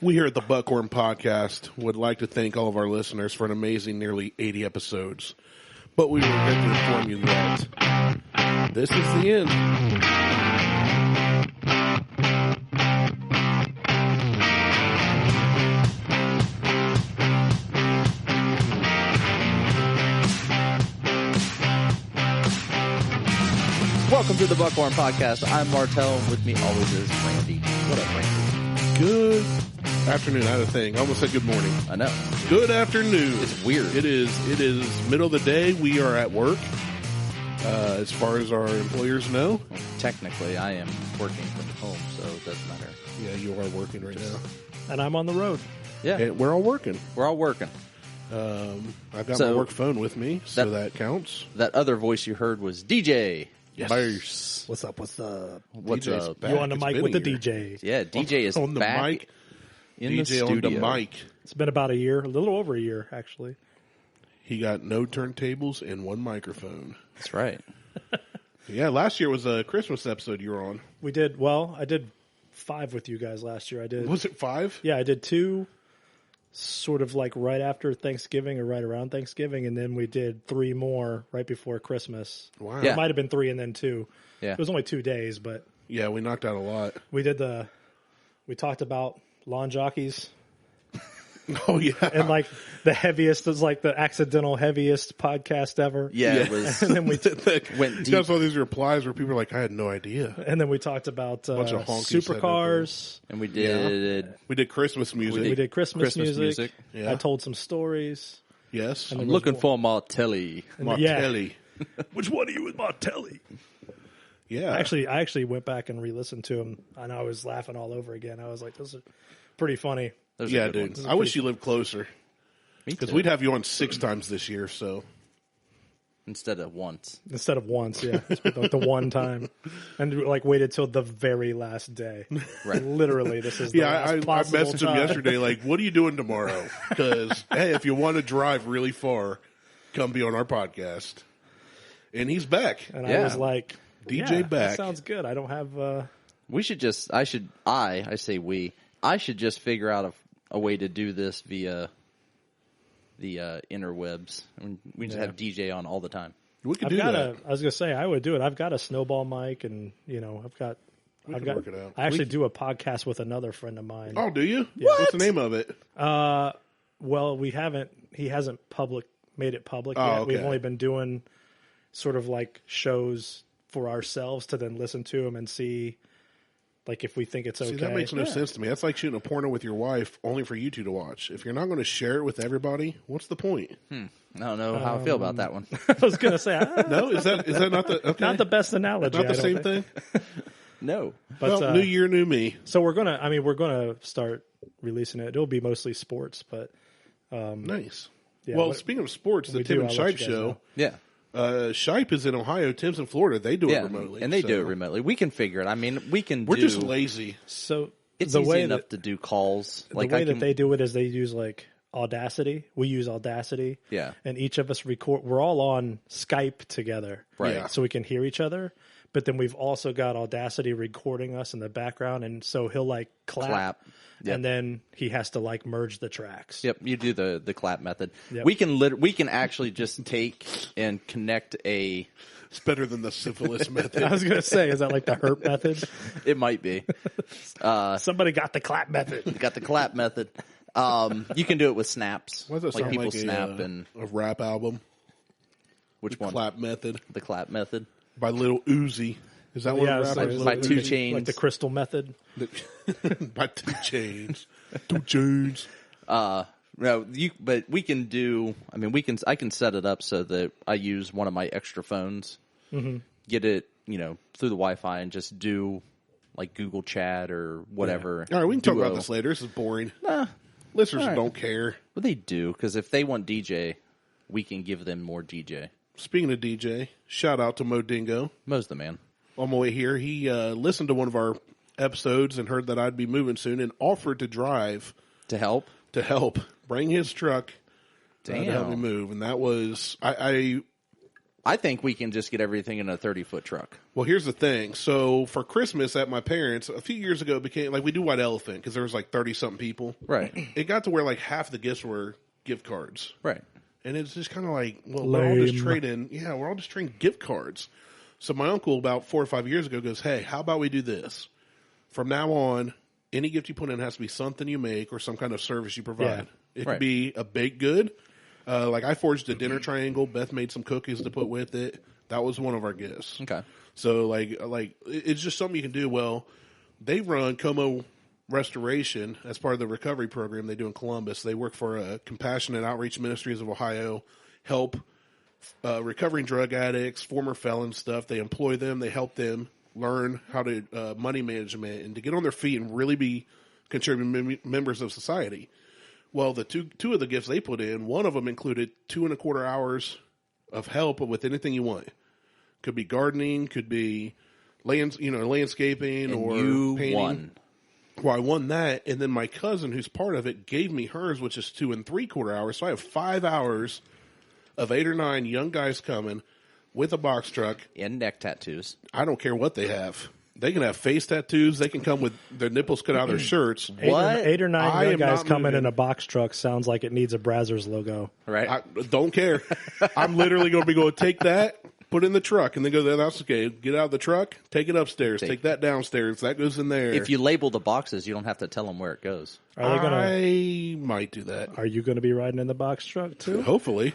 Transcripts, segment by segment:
We here at the Buckhorn Podcast would like to thank all of our listeners for an amazing nearly 80 episodes. But we regret to inform you that this is the end. Welcome to the Buckhorn Podcast. I'm Martelle, and with me always is Randy. What up, Randy? Good afternoon. I had a thing. I almost said good morning. I know. Good afternoon. It's weird. It is middle of the day. We are at work. As far as our employers know. Well, technically, I am working from home, so it doesn't matter. Yeah, you are working right now. And I'm on the road. Yeah. And we're all working. We're all working. I've got my work phone with me, so that counts. That other voice you heard was DJ. Yes. Bass. What's up? What's up? What's DJ's up? back. You on the It's mic been with the a year. DJ. Yeah, DJ is on the back mic. in DJ the studio. on the mic. It's been about a year, a little over a year, actually. He got no turntables and one microphone. That's right. Yeah, last year was a Christmas episode you were on. We did, well, I did 5 with you guys last year. I did. Was it 5? Yeah, I did 2 sort of like right after Thanksgiving or right around Thanksgiving, and then we did 3 more right before Christmas. Wow. Yeah. It might have been 3 and then 2. Yeah. It was only 2 days, but Yeah, we knocked out a lot. we talked about lawn jockeys. Oh, yeah. And like the heaviest is like the accidental heaviest podcast ever. Yeah, it was. And then we went deep. Got all these replies where people are like, I had no idea. and then we talked about Bunch of honky supercars. And we did. We did Christmas music. We did Christmas music. Yeah. I told some stories. Yes. I'm looking for Martelli. Martelle. Which one of you is Martelle? Yeah. I actually went back and re-listened to him, and I was laughing all over again. I was like, "This is pretty funny." Those are Yeah, good dude. ones. I wish you lived closer. Me Because too. we'd have you on 6 times this year, so. Instead of once. Instead of once, yeah, it's like the one time, and like waited till the very last day. Right. Literally, this is the Yeah, I last possible messaged him time. yesterday, like, what are you doing tomorrow? Because, hey, if you want to drive really far, come be on our podcast. And he's back. And Yeah. I was like, DJ yeah, back. That sounds good. I don't have. We should just, I should just figure out a way to do this via the interwebs. I mean, we just have DJ on all the time. We could I've do got that. I was gonna say I would do it. I've got a snowball mic, and I've got. can work it out. I actually do a podcast with another friend of mine. Oh, do you? What's the name of it? Well, we haven't. He hasn't made it public Oh, yet. okay. We've only been doing sort of like shows for ourselves to then listen to them and see, like, if we think it's okay. See, that makes no sense to me. That's like shooting a porno with your wife only for you two to watch. If you're not going to share it with everybody, what's the point? I don't know how I feel about that one. I was gonna say No, is that not the okay? not the best analogy. Not the I don't same think. thing? No. But Well, new year, new me. so we're gonna start releasing it. It'll be mostly sports, but Nice. yeah, Well, what- speaking of sports, the we Tim do, and I'll let Shipe you guys show. know. Yeah. Shipe is in Ohio. Tim's in Florida. They do it Yeah. remotely. And they do so it remotely. We can figure it. I mean, We're do. just lazy. so It's the easy way enough that to do calls. the way that they do it is they use like Audacity. We use Audacity. Yeah. And each of us record. We're all on Skype together, Right. Yeah. so we can hear each other. But then we've also got Audacity recording us in the background, and so he'll like clap. Yep. And then he has to like merge the tracks. Yep, you do the clap method. Yep. We can actually just take and connect a. It's better than the syphilis method. I was gonna say, is that like the herp method? It might be. Somebody got the clap method. Got the clap method. You can do it with snaps. Why does that like sound people like snap and a rap album? which one? Clap Method The clap method. by Lil Uzi. Is that one Yeah, of it's the rappers? by like 2 like Chainz. the crystal method. By 2 Chainz. 2 Chainz. No, but we can do. I mean, I can set it up so that I use one of my extra phones, get it, through the Wi-Fi, and just do like Google Chat or whatever. All right, we can talk Duo. about this later. This is boring. Nah, Listeners all right. don't care. but they do because if they want DJ, we can give them more DJ. Speaking of DJ, shout out to Mo Dingo. Mo's the man. On my way here, he listened to one of our episodes and heard that I'd be moving soon and offered to drive To help. to help bring his truck to help me Damn. move. And that was, I I think we can just get everything in a 30-foot truck. Well, here's the thing. So for Christmas at my parents, a few years ago, it became like we do White Elephant because there was like 30-something people. Right. It got to where like half the gifts were gift cards. Right. And it's just kind of like, well, we're all just trading. Yeah, we're all just trading gift cards. So my uncle about 4 or 5 years ago goes, hey, how about we do this? From now on, any gift you put in has to be something you make or some kind of service you provide. Yeah. It could be a baked good. Like I forged a dinner triangle. Beth made some cookies to put with it. That was one of our gifts. Okay. So like it's just something you can do. Well, they run Como Restoration as part of the recovery program they do in Columbus. They work for Compassionate Outreach Ministries of Ohio, help recovering drug addicts, former felons stuff. They employ them. They help them learn how to money management and to get on their feet and really be contributing members of society. Well, the two of the gifts they put in, one of them included 2.25 hours of help with anything you want. Could be gardening, could be landscaping, And or you painting. won. Well, I won that, and then my cousin, who's part of it, gave me hers, which is 2.75 hours. So I have 5 hours of 8 or 9 young guys coming with a box truck. And neck tattoos. I don't care what they have. They can have face tattoos. They can come with their nipples cut out of their shirts. What? Eight or nine I young am guys not coming moving. in a box truck sounds like it needs a Brazzers logo. Right. I don't care. I'm literally going to go take that, put it in the truck, and then go there. That's okay. Get out of the truck, take it upstairs, take that downstairs. That goes in there. If you label the boxes, you don't have to tell them where it goes. Are they gonna? I might do that. Are you going to be riding in the box truck too? Hopefully.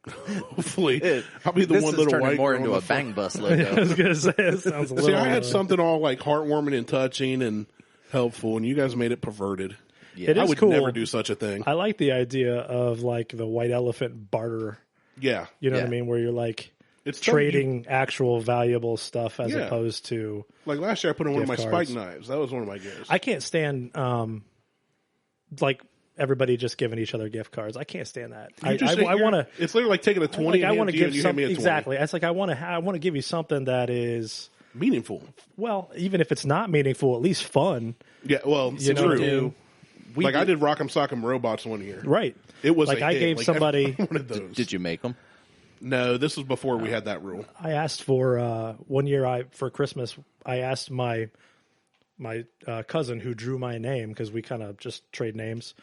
Hopefully. I'll be the This one is little turning white more girl into on a the front. bang bus I logo. was going to say it sounds a little. See, I had something all like heartwarming and touching and helpful, and you guys made it perverted. It I is would cool. never do such a thing. I like the idea of like the white elephant barter. Yeah. You know what I Yeah. mean? Where you're like It's something trading actual valuable stuff as Yeah. opposed to. Like last year, I put in one of my Gift cards. spike knives. That was one of my gifts. I can't stand like everybody just giving each other gift cards. I can't stand that. I want to. It's literally like taking a 20 Like, I want to give you hand something me a 20. exactly. It's like I want to give you something that is Meaningful. well, even if it's not meaningful, at least fun. Yeah, well, You it's know what I true. mean? Like I did Rock'em Sock'em Robots one year. Right. It was like a I hit. gave Like, somebody. everyone wanted those. Did you make them? No, this was before we had that rule. I asked for one year. For Christmas, I asked my cousin who drew my name because we kind of just trade names.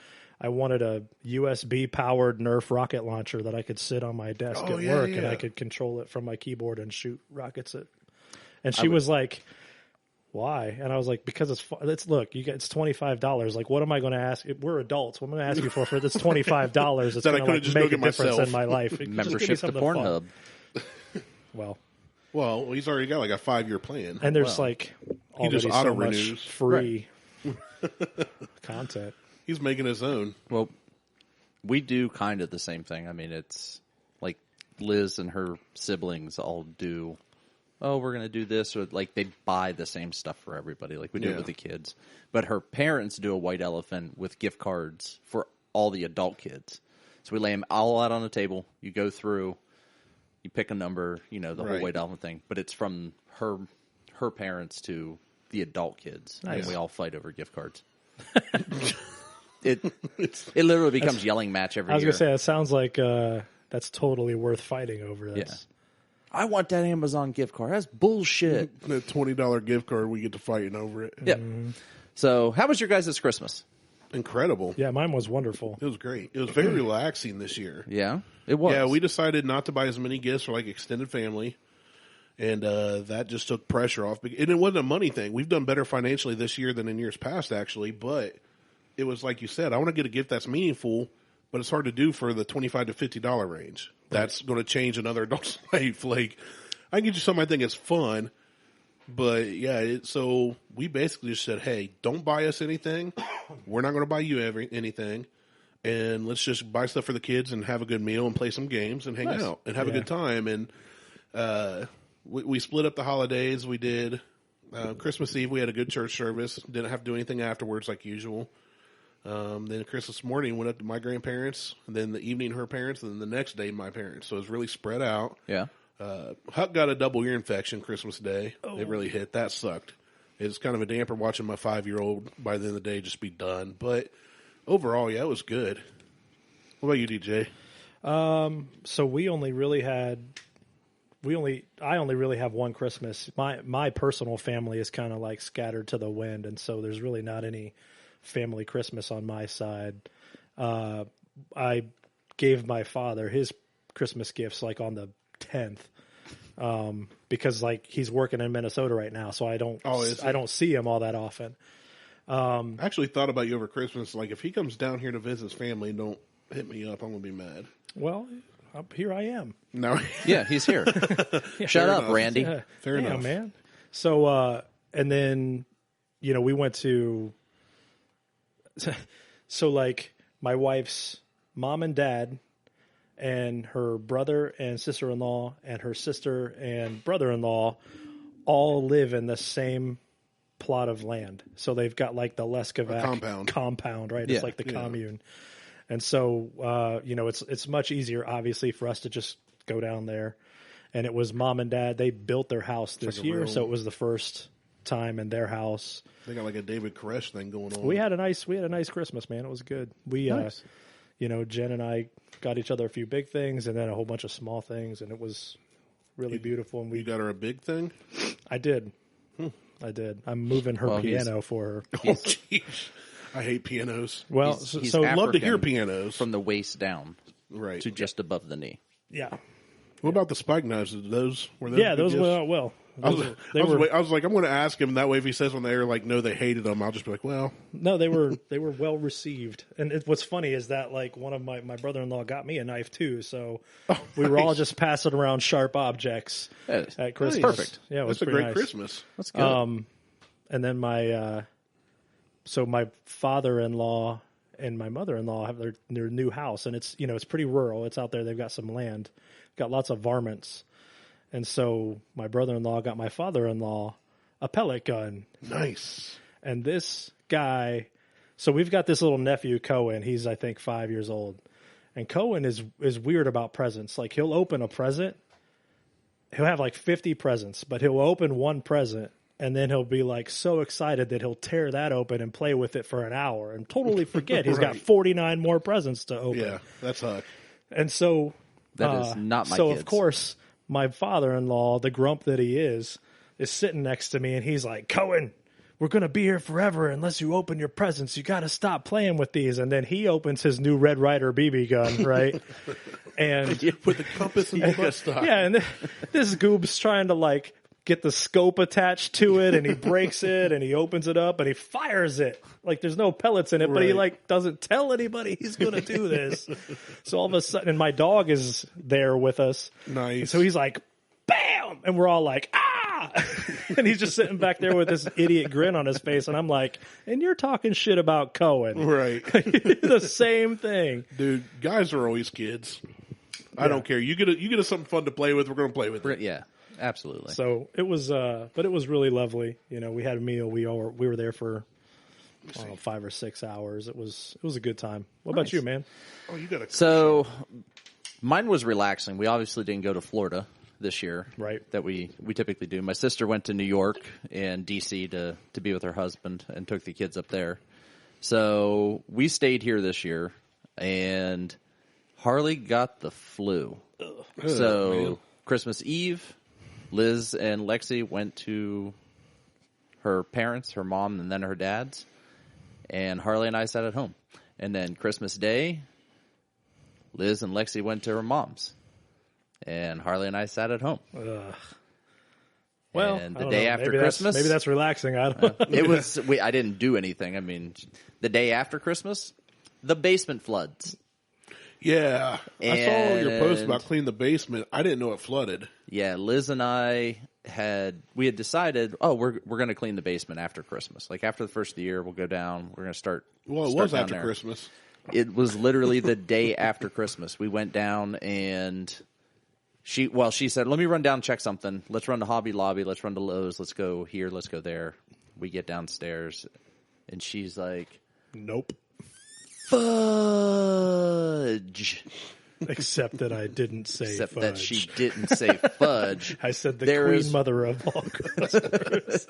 I wanted a USB powered Nerf rocket launcher that I could sit on my desk at work and I could control it from my keyboard and shoot rockets at. And she was like, "Why?" And I was like, "Because it's fun. Look, it's $25. Like, what am I going to ask? We're adults. What am I going to ask you for this $25? It's That I going to could've just make go a get difference myself. in my life. Just give me Membership to something fun." Pornhub. Well, He's already got like a 5-year plan. and there's like He just already so much auto-renews. free content. He's making his own. Well, we do kind of the same thing. I mean, it's like Liz and her siblings all do, oh, we're going to do this. Or like they buy the same stuff for everybody. Like we do it with the kids. But her parents do a white elephant with gift cards for all the adult kids. So we lay them all out on the table. You go through, you pick a number, the whole white elephant thing. But it's from her parents to the adult kids. Nice. And we all fight over gift cards. It literally becomes yelling match every year. I was going to say, it sounds like that's totally worth fighting over. That's, I want that Amazon gift card. That's bullshit. The $20 gift card, we get to fighting over it. Yeah. So, how was your guys' Christmas? Incredible. Yeah, mine was wonderful. It was great. It was very relaxing this year. Yeah, it was. Yeah, we decided not to buy as many gifts for like extended family. And that just took pressure off. And it wasn't a money thing. We've done better financially this year than in years past, actually. But it was like you said, I want to get a gift that's meaningful, but it's hard to do for the $25 to $50 range. That's going to change another adult's life. Like, I can get you something I think is fun, but yeah. So we basically just said, hey, don't buy us anything. We're not going to buy you anything. And let's just buy stuff for the kids and have a good meal and play some games and hang out and have a good time. And we split up the holidays. We did Christmas Eve. We had a good church service. Didn't have to do anything afterwards like usual. Then Christmas morning went up to my grandparents, and then the evening her parents, and then the next day my parents. So it was really spread out. Yeah. Huck got a double ear infection Christmas Day. It really hit. That sucked. It was kind of a damper watching my 5-year-old by the end of the day just be done. But overall, yeah, it was good. What about you, DJ? So I only really have one Christmas. My personal family is kind of like scattered to the wind, and so there's really not any family Christmas on my side. I gave my father his Christmas gifts like on the 10th, because like he's working in Minnesota right now, so I don't see him all that often. I actually thought about you over Christmas. Like, if he comes down here to visit his family, don't hit me up. I'm gonna be mad. Well, here I am. No, Yeah, he's here. Shut up, enough. Randy. Fair enough, man. So, and then, we went to. So, like, my wife's mom and dad, and her brother and sister-in-law, and her sister and brother-in-law, all live in the same plot of land. So they've got like the Leskovac compound, right? Yeah. It's like the commune. And so, it's much easier, obviously, for us to just go down there. And it was mom and dad. They built their house this year, so it was the first time in their house. They got like a David Koresh thing going on. We had a nice Christmas, man. It was good. We, Nice. Jen and I got each other a few big things and then a whole bunch of small things, and it was really beautiful. And You got her a big thing? I did. I did. I'm moving her piano for her. Oh, jeez. I hate pianos. Well, He's so Love to hear African pianos. from the waist down Right. to just above the knee. yeah. What about the spike knives? Were those Yeah, those good went gifts? out well. I was like, I'm going to ask him. That way, if he says when they're like, no, they hated them, I'll just be like, well, No, they were well received. And what's funny is that like one of my brother-in-law got me a knife too, so we were all just passing around sharp objects at Christmas. Perfect. Yeah, it was that's a pretty great nice. Christmas. That's good. And then my father-in-law and my mother-in-law have their new house, and it's it's pretty rural. It's out there. They've got some land, got lots of varmints, and so my brother-in-law got my father-in-law a pellet gun. Nice. And this guy, so we've got this little nephew Cohen. He's I think 5 years old, and Cohen is weird about presents. Like he'll open a present, he'll have like 50 presents, but he'll open one present. And then he'll be like so excited that he'll tear that open and play with it for an hour and totally forget he's got 49 more presents to open. Yeah, that's hot. And so That is not my So kids. of course my father-in-law, the grump that he is sitting next to me, and he's like, "Cohen, we're going to be here forever unless you open your presents. You got to stop playing with these." And then he opens his new Red Ryder BB gun, right? And With the compass and the stock. yeah, and this goob's trying to like get the scope attached to it, and he breaks it, and he opens it up, and he fires it. Like there's no pellets in it, but he Right. like doesn't tell anybody he's going to do this. So all of a sudden, and my dog is there with us. Nice. And so he's like, bam! And we're all like, ah! And he's just sitting back there with this idiot grin on his face, and I'm like, and you're talking shit about Cohen. Right. The same thing. Dude, guys are always kids. I don't care. You get us something fun to play with, we're going to play with it. Yeah, absolutely. So it was, but it was really lovely. We had a meal. We were there for 5 or 6 hours. It was a good time. What about you, man? Oh, you got a So mine was relaxing. We obviously didn't go to Florida this year, Right. That we typically do. My sister went to New York and DC to be with her husband and took the kids up there. So we stayed here this year, and Harley got the flu. So man. Christmas Eve, Liz and Lexi went to her parents, her mom, and then her dad's, and Harley and I sat at home. And then Christmas Day, Liz and Lexi went to her mom's, and Harley and I sat at home. Well, And I the don't day know. after Maybe Christmas, maybe that's relaxing. I don't know. it was. I didn't do anything. I mean, the day after Christmas, the basement floods. Yeah. I saw your post And- about cleaning the basement. I didn't know it flooded. Yeah, Liz and I had decided, we're going to clean the basement after Christmas. Like after the first of the year, we'll go down. We're going to start. Well, it start was down after there. Christmas. It was literally the day after Christmas. We went down, and she said, "Let me run down and check something. Let's run to Hobby Lobby. Let's run to Lowe's. Let's go here. Let's go there." We get downstairs, and she's like, Nope. "Fudge." Except that I didn't say Except fudge. that she didn't say fudge. I said the There queen is- mother of all Christmas.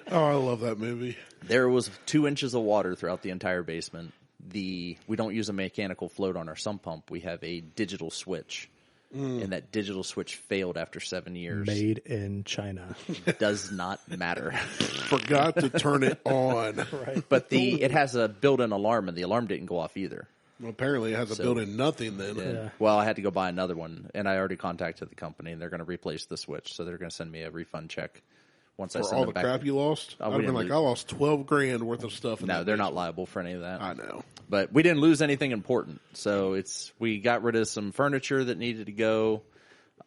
Oh, I love that movie. There was 2 inches of water throughout the entire basement. we don't use a mechanical float on our sump pump. We have a digital switch. And that digital switch failed after 7 years. Made in China. Does not matter. Forgot to turn it on. Right. But it has a built-in alarm, and the alarm didn't go off either. Well, apparently it has a built-in nothing then. Yeah. Well, I had to go buy another one, and I already contacted the company, and they're going to replace the switch, so they're going to send me a refund check once I For send all them the back. crap you lost? Oh, I'd have been like, I lost $12,000 worth of stuff. No, they're not liable for any of that. I know. But we didn't lose anything important, so we got rid of some furniture that needed to go.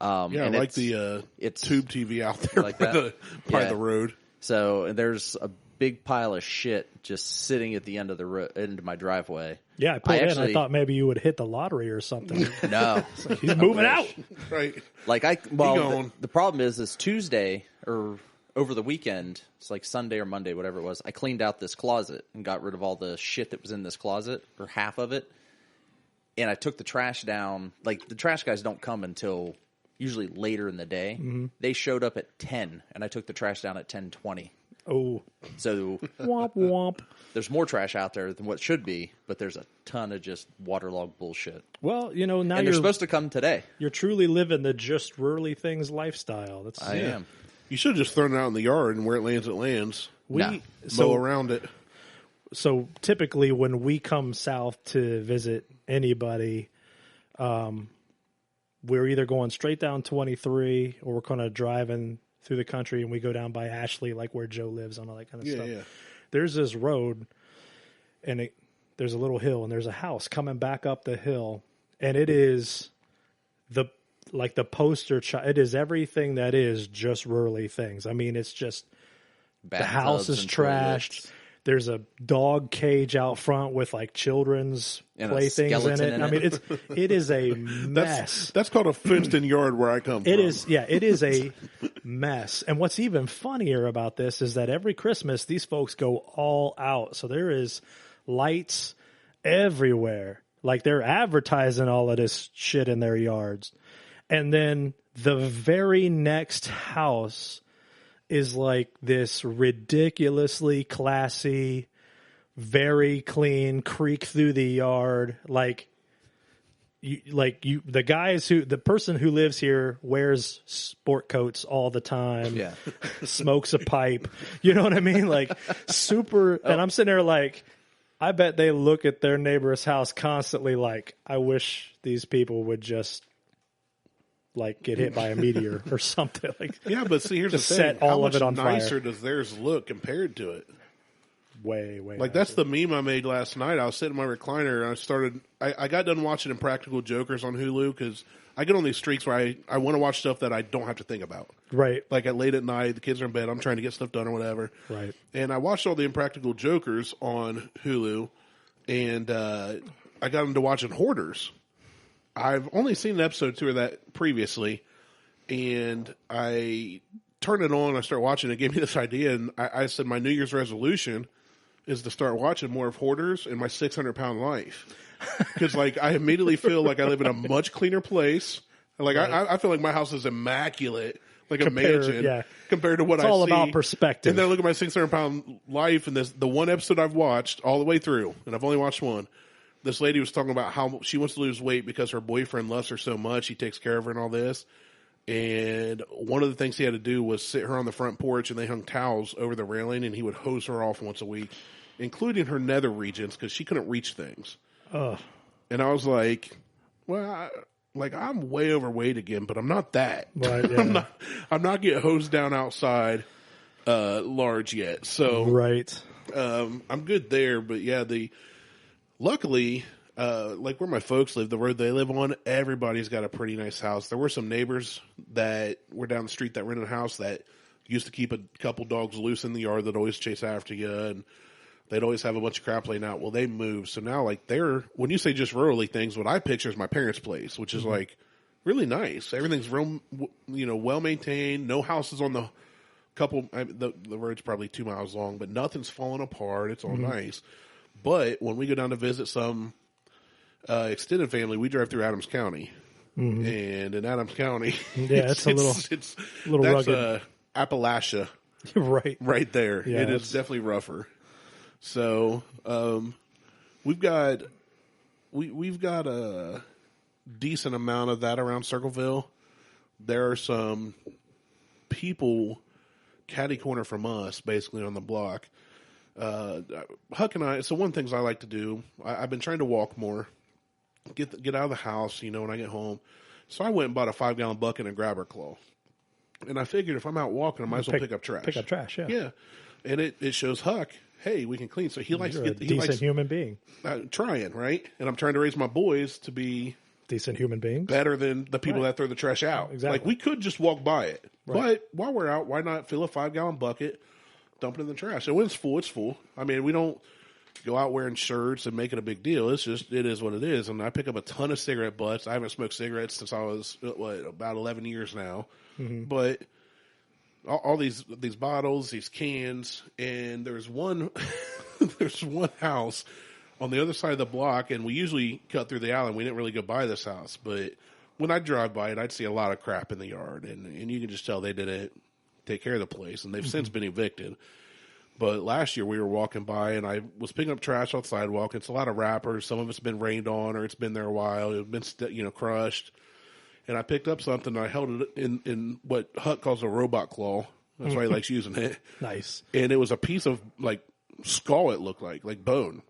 Yeah, I like the tube TV out there like by the road. So there's a big pile of shit just sitting at the end of end of my driveway. Yeah, I pulled in. I thought maybe you would hit the lottery or something. No, He's moving out. Right. Like the problem is Tuesday or over the weekend. It's like Sunday or Monday, whatever it was. I cleaned out this closet and got rid of all the shit that was in this closet, or half of it. And I took the trash down. Like, the trash guys don't come until usually later in the day. Mm-hmm. They showed up at 10, and I took the trash down at 10:20. Oh. So womp womp. There's more trash out there than what should be, but there's a ton of just waterlogged bullshit. Well, now and they're supposed to come today. You're truly living the just rurally things lifestyle. I am. You should have just thrown it out in the yard, and where it lands, it lands. Mow around it. So typically when we come south to visit anybody, we're either going straight down 23 or we're kind of driving through the country, and we go down by Ashley, like where Joe lives, on all that kind of stuff. Yeah. There's this road, and there's a little hill, and there's a house coming back up the hill, and it is the poster child. It is everything that is just rurally things. I mean, it's just the house is trashed. Toilets. There's a dog cage out front with like children's playthings in it. I mean, it is a mess. That's called a fenced-in yard where I come from. It is, yeah, it is a mess. And what's even funnier about this is that every Christmas these folks go all out. So there is lights everywhere. Like, they're advertising all of this shit in their yards. And then the very next house is like this ridiculously classy, very clean, creek through the yard. The person who lives here wears sport coats all the time. Yeah. Smokes a pipe. You know what I mean? Like, super. And I'm sitting there like, I bet they look at their neighbor's house constantly like, I wish these people would just get hit by a meteor or something. Yeah, but see, here's the thing. Set all of it on fire. How much nicer does theirs look compared to it? Way nicer. That's the meme I made last night. I was sitting in my recliner, and I got done watching Impractical Jokers on Hulu, because I get on these streaks where I want to watch stuff that I don't have to think about. Right. Like at late at night, the kids are in bed, I'm trying to get stuff done or whatever. Right. And I watched all the Impractical Jokers on Hulu, and I got into watching Hoarders. I've only seen an episode 2 of that previously, and I turned it on, I started watching it, gave me this idea, and I said my New Year's resolution is to start watching more of Hoarders in my 600-pound life. Because, I immediately feel like I live in a much cleaner place. Like, right. I feel like my house is immaculate, like a mansion, compared to what I see. It's all about perspective. And then I look at my 600-pound life, and the one episode I've watched all the way through, and I've only watched one, this lady was talking about how she wants to lose weight because her boyfriend loves her so much. He takes care of her and all this. And one of the things he had to do was sit her on the front porch, and they hung towels over the railing, and he would hose her off once a week, including her nether regions, because she couldn't reach things. Ugh. And I was like, well, I'm way overweight again, but I'm not that. Right, yeah. I'm not getting hosed down outside large yet. So right. I'm good there. But yeah, luckily, where my folks live, the road they live on, everybody's got a pretty nice house. There were some neighbors that were down the street that rented a house that used to keep a couple dogs loose in the yard that always chase after you, and they'd always have a bunch of crap laying out. Well, they moved. So now, when you say just rurally things, what I picture is my parents' place, which is really nice. Everything's real, well maintained. No houses on the couple, the road's probably 2 miles long, but nothing's falling apart. It's all nice. But when we go down to visit some extended family, we drive through Adams County. Mm-hmm. And in Adams County, it's a little rugged. Appalachia. Right. Right there. Yeah, it is definitely rougher. So, we've got a decent amount of that around Circleville. There are some people catty corner from us, basically on the block. Huck and I. So one of the things I like to do. I've been trying to walk more, get out of the house. When I get home. So I went and bought a 5-gallon bucket and a grabber claw. And I figured if I'm out walking, I might as well pick up trash. Pick up trash, yeah. Yeah. And it shows Huck, hey, we can clean. So he likes You're a decent human being. Trying, right? And I'm trying to raise my boys to be decent human beings. Better than the people that throw the trash out. Exactly. Like, we could just walk by it. Right. But while we're out, why not fill a 5-gallon bucket, dump it in the trash? And when it's full, it's full. I mean, we don't go out wearing shirts and make it a big deal. It's just, it is what it is. And I pick up a ton of cigarette butts. I haven't smoked cigarettes since I was, about 11 years now. Mm-hmm. But all these bottles, these cans, and there's one house on the other side of the block, and we usually cut through the alley. We didn't really go by this house, but when I drive by it, I'd see a lot of crap in the yard, and you can just tell they didn't take care of the place, and they've since been evicted. But last year we were walking by, and I was picking up trash on the sidewalk. It's a lot of wrappers. Some of it's been rained on, or it's been there a while. It's been crushed. And I picked up something, and I held it in what Huck calls a robot claw. That's why he likes using it. Nice. And it was a piece of, skull, it looked like bone.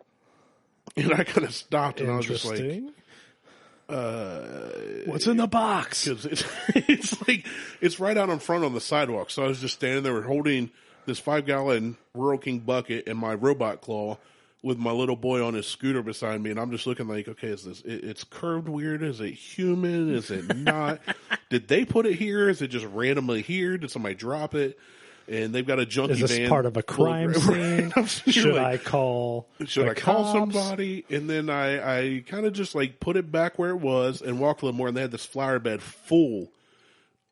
And I kind of stopped, and I was just like, what's in the box? Because it's right out in front on the sidewalk. So I was just standing there holding this 5-gallon Rural King bucket and my robot claw with my little boy on his scooter beside me, and I'm just looking like, okay, is this? It's curved weird. Is it human? Is it not? Did they put it here? Is it just randomly here? Did somebody drop it? And they've got a junkie van. Is this part of a crime scene? Should I call? Should I call somebody? And then I kind of just put it back where it was and walked a little more. And they had this flower bed full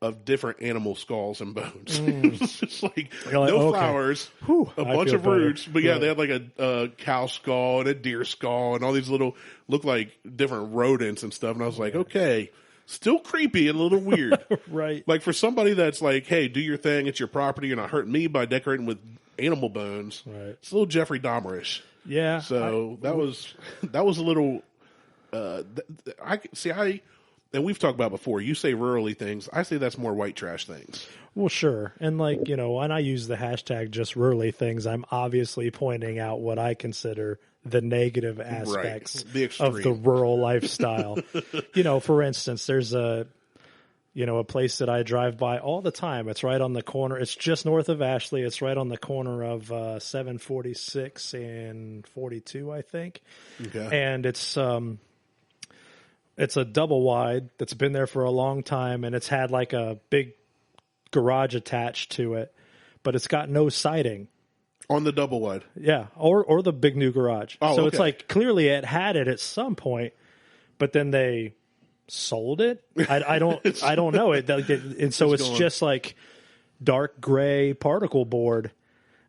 of different animal skulls and bones. It was just no flowers, a bunch of roots. But yeah, they had a cow skull and a deer skull and all these little, look like different rodents and stuff. And I was like, okay, still creepy and a little weird. Right. For somebody that's hey, do your thing. It's your property. You're not hurting me by decorating with animal bones. Right. It's a little Jeffrey Dahmer-ish. Yeah. So that was a little, and we've talked about before, you say rurally things. I say that's more white trash things. Well, sure. And when I use the hashtag just rurally things, I'm obviously pointing out what I consider the negative aspects of the rural lifestyle. For instance, there's a place that I drive by all the time. It's right on the corner. It's just north of Ashley. It's right on the corner of 746 and 42, I think. Okay. And it's a double wide that's been there for a long time, and it's had a big garage attached to it, but it's got no siding. On the double wide? Yeah, or the big new garage. Oh, so okay. It's clearly it had it at some point, but then they sold it. I don't know it. And so it's just dark gray particle board,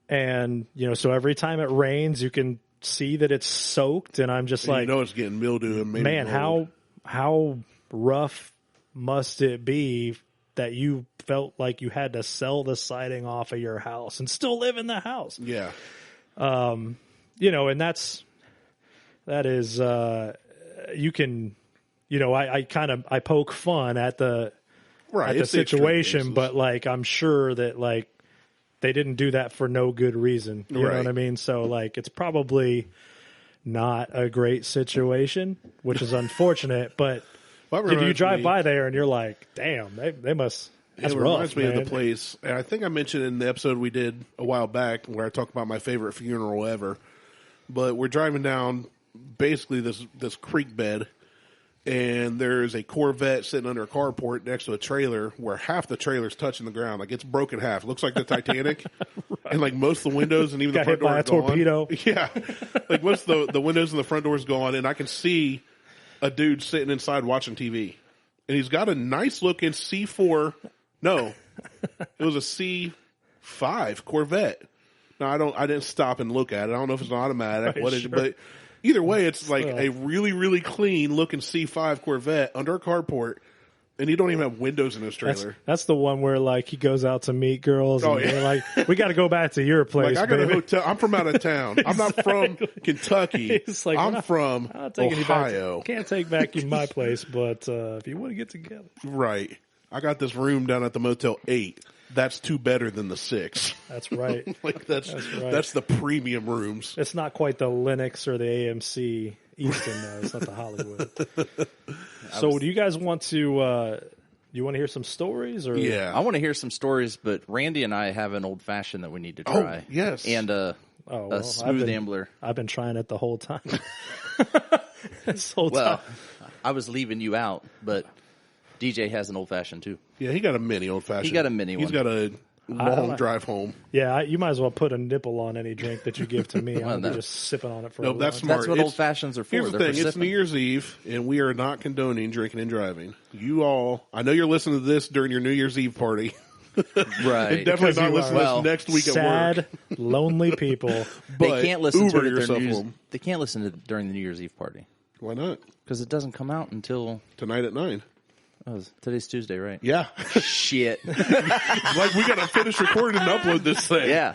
and so every time it rains, you can see that it's soaked, and I'm just it's getting mildew and maybe man, mold. How rough must it be that you felt like you had to sell the siding off of your house and still live in the house? Yeah. And that is, you can, I poke fun at the situation, but I'm sure that they didn't do that for no good reason. You know what I mean? So it's probably not a great situation, which is unfortunate, but you drive by there and you're like, damn, they must. That's it rough, reminds me man. of the place, and I think I mentioned in the episode we did a while back where I talked about my favorite funeral ever. But we're driving down basically this creek bed, and there's a Corvette sitting under a carport next to a trailer where half the trailer's touching the ground. It's broken half. It looks like the Titanic. Right. And most of the windows and even the front door are gone. Torpedo. Yeah. Most of the windows and the front door's gone, and I can see a dude sitting inside watching TV. And he's got a nice looking C4. No, it was a C5 Corvette. Now I didn't stop and look at it. I don't know if it's an automatic, but either way, it's a really, really clean looking C5 Corvette under a carport And you don't even have windows in his trailer. That's the one where like he goes out to meet girls. Oh, And yeah. they're like, we got to go back to your place. Like, I got baby. a hotel. I'm from out of town. I'm not from Kentucky. It's like, I'm from I'm not taking you back Ohio. can't take back you my place, but if you want to get together, Right. I got this room down at the Motel 8. That's 2 better than the 6. that's right. Like that's right. that's the premium rooms. It's not quite the Linux or the AMC Easton, though. It's not the Hollywood. So, do you guys want to? You want to hear some stories, or Yeah. I want to hear some stories, but Randy and I have an old fashioned that we need to try. Oh, yes. And a Smooth Ambler. I've been trying it the whole time. This whole Well, time. I was leaving you out, but DJ has an old fashioned too. Yeah, he got a mini old fashioned. He got a mini He's one. got a long drive home. Yeah, you might as well put a nipple on any drink that you give to me. I'm no. just sipping on it for No, a that's long smart. That's what It's- old fashions are for. Here's the They're thing: for it's sipping. New Year's Eve, and we are not condoning drinking and driving. You all, I know you're listening to this during your New Year's Eve party. Right. And definitely Because not you listening are to this next week at sad, work. lonely people. But They can't listen Uber to it at yourself their New Year's, home. They can't listen to it during the New Year's Eve party Why not? because it doesn't come out until Tonight at 9. today's Tuesday, right? Yeah. Shit. Like, we got to finish recording and upload this thing. Yeah.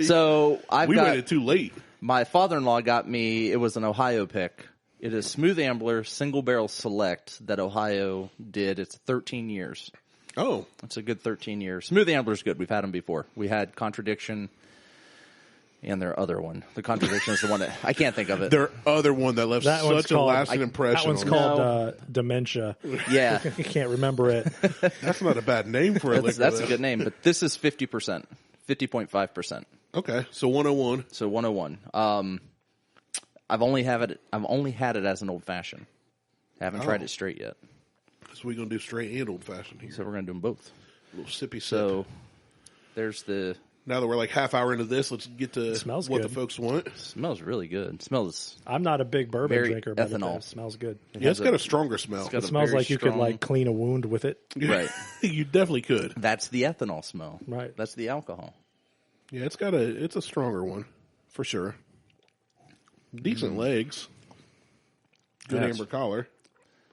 So We waited too late. my father-in-law got me. It was an Ohio pick. It is Smooth Ambler Single Barrel Select that Ohio did. It's 13 years. Oh. It's a good 13 years. Smooth Ambler's good. We've had them before. We had Contradiction and their other one. The Contradiction is the one that I can't think of it. Their other one that left That one's such a called- lasting That impression one's on me. called dementia. Yeah. I can't remember it. That's not a bad name for a liquor. That's a though. good name. But this is 50%. 50.5%. Okay, so 101. So 101. I've only had it as an old fashioned. Haven't tried it straight yet. So we're going to do straight and old fashioned here. So we're going to do them both. A little sippy sip. So there's the Now that we're like half hour into this, let's get to Smells what good. the folks want. smells really good. It smells I'm not a big bourbon Very drinker, but ethanol. it smells good. Yeah, it's got a stronger smell. got It a smells very like you could strong- like clean a wound with it. right. You definitely could. That's the ethanol smell. Right. That's the alcohol. Yeah, it's a stronger one for sure. Decent legs. Good Yes. amber collar.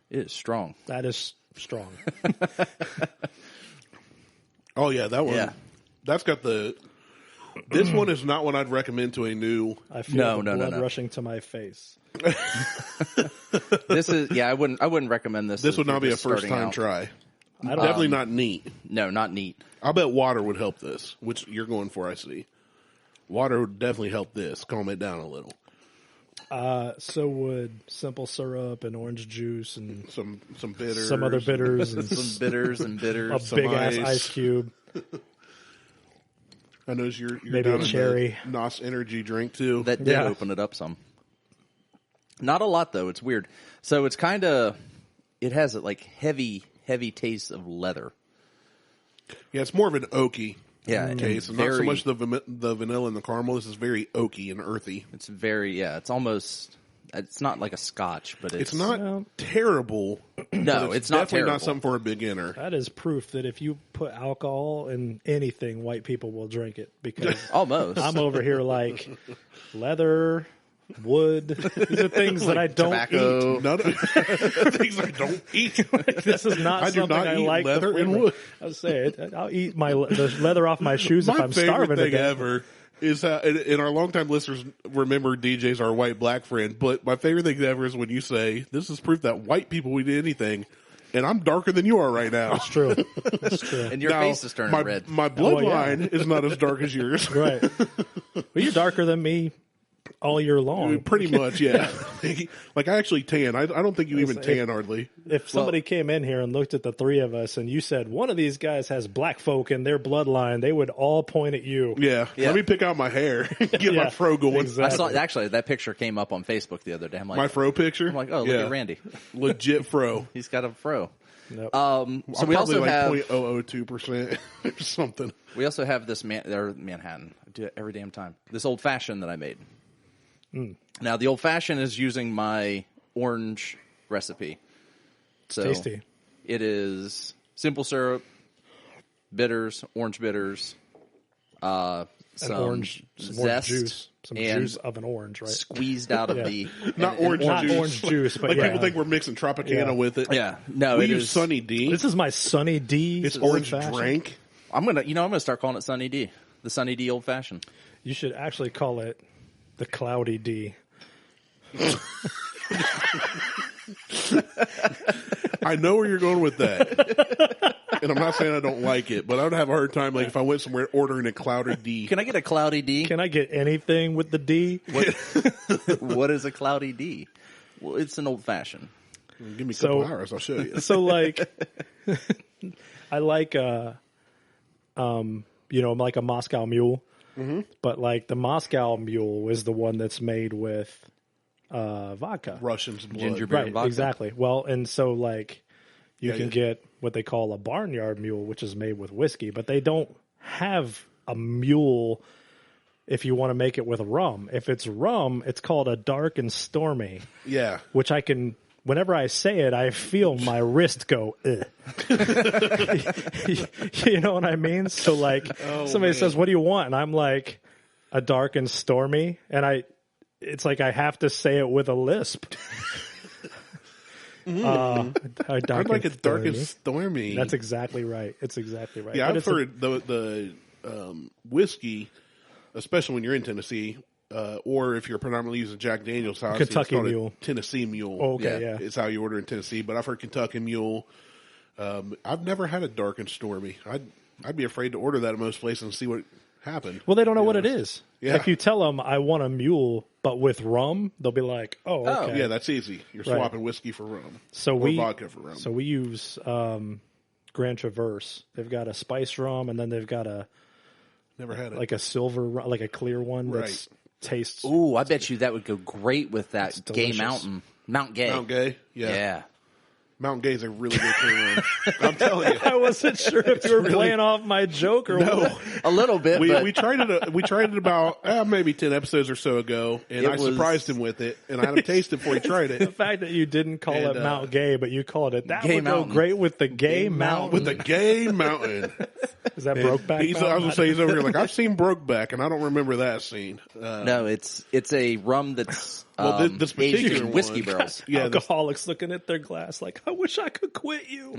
It is strong. That is strong. Oh yeah, that one. Yeah. That's got the. This one is not one I'd recommend to a new. I feel No, the no, no, blood no. rushing to my face. This is I wouldn't recommend this. This if would you're not be a just first starting time out. try. I don't Definitely not neat. No, not neat. I bet water would help this, which you're going for. I see. Water would definitely help this, calm it down a little. So would simple syrup and orange juice and Some bitters, some other bitters and Some bitters and a bitters. big ass ice. ice cube. I know you're Maybe down a in cherry. the NOS energy drink too. That did Yeah. open it up some. Not a lot though. It's weird. So it's kind of. It has a like heavy taste of leather. Yeah, it's more of an oaky and taste, and not so very- much the vanilla and the caramel. This is very oaky and earthy. It's very It's almost. It's not like a Scotch, but It's not Well- terrible. No, but it's not definitely terrible. not something for a beginner. That is proof that if you put alcohol in anything, white people will drink it because Almost. I'm over here like leather, wood. These are things that I don't tobacco. eat. None of things I don't eat. This is not I do something not I eat like. the leather and flavor. wood. I'll say it. I'll eat the leather off my shoes if My I'm favorite starving to thing death. ever is how, and our longtime listeners remember DJ's our white black friend, but my favorite thing ever is when you say, this is proof that white people will eat anything, and I'm darker than you are right now. It's true. It's true. And your Now, face is turning my, red. My Oh, yeah. bloodline is not as dark as yours. Right. Well, you're darker than me all year long. Pretty much, yeah. Like, I actually tan. I don't think you even tan hardly. If somebody came in here and looked at the three of us and you said one of these guys has black folk in their bloodline, they would all point at you. Yeah. Yeah. Let me pick out my hair. Get Yeah, my fro going. exactly. I saw actually that picture came up on Facebook the other day. I'm like, My fro picture? I'm like, oh, look at Randy. Legit fro. He's got a fro. Nope. So I'm we probably also like have 0.002% or something. we also have this Manhattan. I do it every damn time. This old fashioned that I made. Now the old fashioned is using my orange recipe. So Tasty. it is simple syrup, bitters, orange bitters, some orange zest juice, some and juice of an orange, right? squeezed out of the Not orange Not juice. orange juice, but Like yeah. people think we're mixing Tropicana Yeah. with it. Yeah, no, we it use is Sunny D. This is my Sunny D. It's old orange fashioned. drink. I'm gonna start calling it Sunny D, the Sunny D old fashioned. You should actually call it the Cloudy D. I know where you're going with that. And I'm not saying I don't like it, but I would have a hard time, like, if I went somewhere ordering a Cloudy D. Can I get a Cloudy D? Can I get anything with the D? What is a Cloudy D? Well, it's an old fashioned. Give me a couple hours, I'll show you. So like, I like like a Moscow Mule, but like the Moscow Mule is the one that's made with vodka, Russian's blood. Ginger beer. right? vodka. Exactly. Well, and so like you Yeah, can yeah. get what they call a barnyard mule, which is made with whiskey, but they don't have a mule. If you want to make it with rum, if it's rum, it's called a dark and stormy, Yeah. which I can. Whenever I say it, I feel my wrist go, ugh. You know what I mean? So like somebody man. says, what do you want? And I'm like, a dark and stormy. And it's like I have to say it with a lisp. I'd like a dark and stormy. That's exactly right. It's exactly right. Yeah, But I've it's a- heard the whiskey, especially when you're in Tennessee, or if you're predominantly using Jack Daniel's house, Kentucky it's called a Mule. Tennessee Mule. Oh, okay, yeah. It's how you order in Tennessee. But I've heard Kentucky Mule. I've never had a dark and stormy. I'd be afraid to order that at most places and see what happened. Well, they don't know what it is. Yeah. If you tell them I want a mule, but with rum, they'll be like, "Oh, okay." Yeah, that's easy. You're Right. swapping whiskey for rum. So or we vodka for rum. So we use Grand Traverse. They've got a spice rum, and then they've got Never had it. like a silver, like a clear one that Right. tastes. Ooh, I bet you that would go great with that Gay delicious. Mountain. Mount Gay. Mount Gay. Yeah. Mount Gay's a really good clear rum. I'm telling you. I wasn't sure if you were playing off my joke or what. A little bit, but We tried it. We tried it about maybe 10 episodes or so ago, and It I was- surprised him with it, and I had him taste it before he tried The it. fact that you didn't call And, it Mount Gay, but you called it that Gay would Mountain. go great with the Gay Mountain. With the Gay Mountain. Is that Brokeback I was Mountain? gonna say he's over here like I've seen Brokeback, and I don't remember that scene. no, it's a rum that's Well, this aged particular in whiskey one- barrels. Yeah, this- Alcoholics looking at their glass like, I wish I could quit you.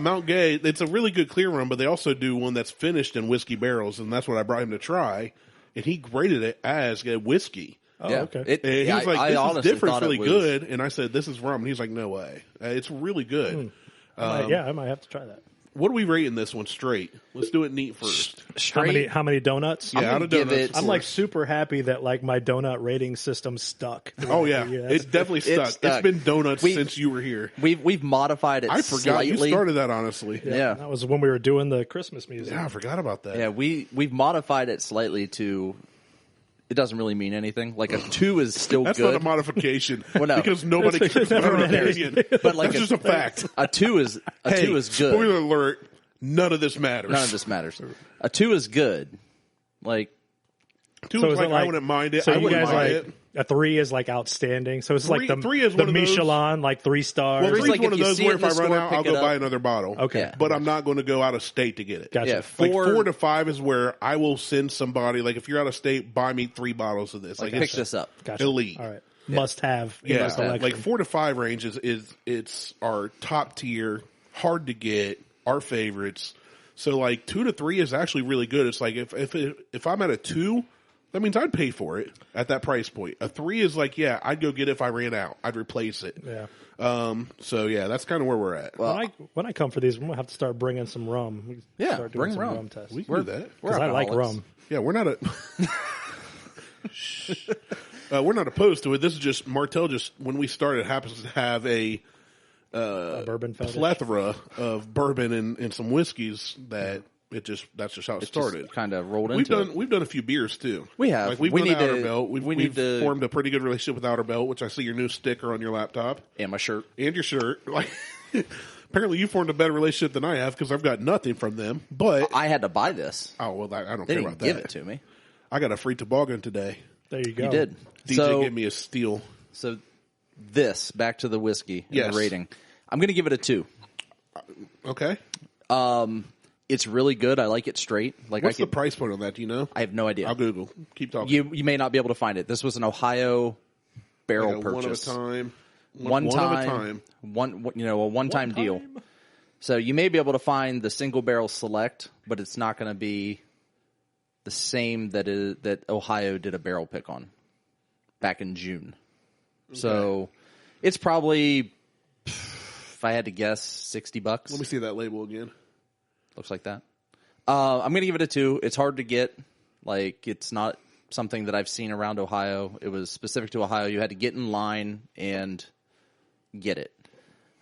Mount Gay. It's a really good clear rum, but they also do one that's finished in whiskey barrels, and that's what I brought him to try, and he graded it as a whiskey. Oh, Yeah. okay. It- And he yeah, was like, I "This is honestly different, thought it's it really was- good." And I said, "This is rum." And he's like, "No way, it's really good." I might have to try that. What are we rating this one straight? Let's do it neat first. Straight. How many donuts? Yeah, gonna out of give donuts. it- I'm like super happy that like my donut rating system stuck. Oh yeah, That's- it's definitely stuck. It's stuck. been donuts We- since you were here. We've modified it I forgot slightly. you started that. Honestly, Yeah. that was when we were doing the Christmas music. I forgot about that. Yeah, we've modified it slightly to. It doesn't really mean anything. Like a 2 is still That's good. not a modification Well, no. because nobody It's cares never about our been opinion. But like That's just a fact. A 2 is Hey, 2 is good. Spoiler alert: none of this matters. None of this matters. A 2 is good. Like Two So is is like, it like I wouldn't mind it. So I you wouldn't guys buy like it. a 3 is like outstanding. So it's Three- like three is the one of those- Michelin, like 3 stars. Well, Three's three's like one if of you those see where it if in I the run store, out, I'll pick it go buy up. another bottle. Okay. Yeah. But I'm not going to go out of state to get it. Gotcha. Yeah, Like 4 4 to 5 is where I will send somebody. Like if you're out of state, buy me 3 bottles of this. Like pick it's this up. Gotcha. elite. All right. Must have. in Yeah, the selection. like 4 to 5 range is it's our top tier, hard to get, our favorites. So like 2 to 3 is actually really good. It's like if I'm at a 2, that means I'd pay for it at that price point. A 3 is like, yeah, I'd go get it if I ran out. I'd replace it. Yeah. So yeah, that's kind of where we're at. Well, When I come for these, I'm gonna have to start bringing some rum. We can Yeah, start doing bring some rum. tests. We can do that. we're Because I like alcoholics. rum. Yeah, we're not we're not opposed to it. This is just Martelle. Just when we started, happens to have a Bourbon fetish. plethora of bourbon and some whiskeys that that's just how it started. Kind of rolled We've into done it. we've done a few beers too. We have. Like we've We done need Outer to- Belt. we We've need to- formed a pretty good relationship with Outer Belt, which I see your new sticker on your laptop And my shirt. and your shirt. Like apparently you formed a better relationship than I have because I've got nothing from them. But I had to buy this. oh well, I don't They care didn't about give that. it to me. I got a free toboggan today. There you go. You did. DJ so, gave me a steal. so this back to the whiskey and Yes. the rating. I'm going to give it a 2. Okay. It's really good. I like it straight. Like, what's the price point on that? Do you know? I have no idea. I'll Google. Keep talking. You may not be able to find it. This was an Ohio barrel purchase. One at a time. One time. A one-time deal. So you may be able to find the single barrel select, but it's not going to be the same that Ohio did a barrel pick on back in June. Okay. So it's probably, if I had to guess, $60. Let me see that label again. Looks like that. I'm going to give it a 2. It's hard to get. Like, it's not something that I've seen around Ohio. It was specific to Ohio. You had to get in line and get it.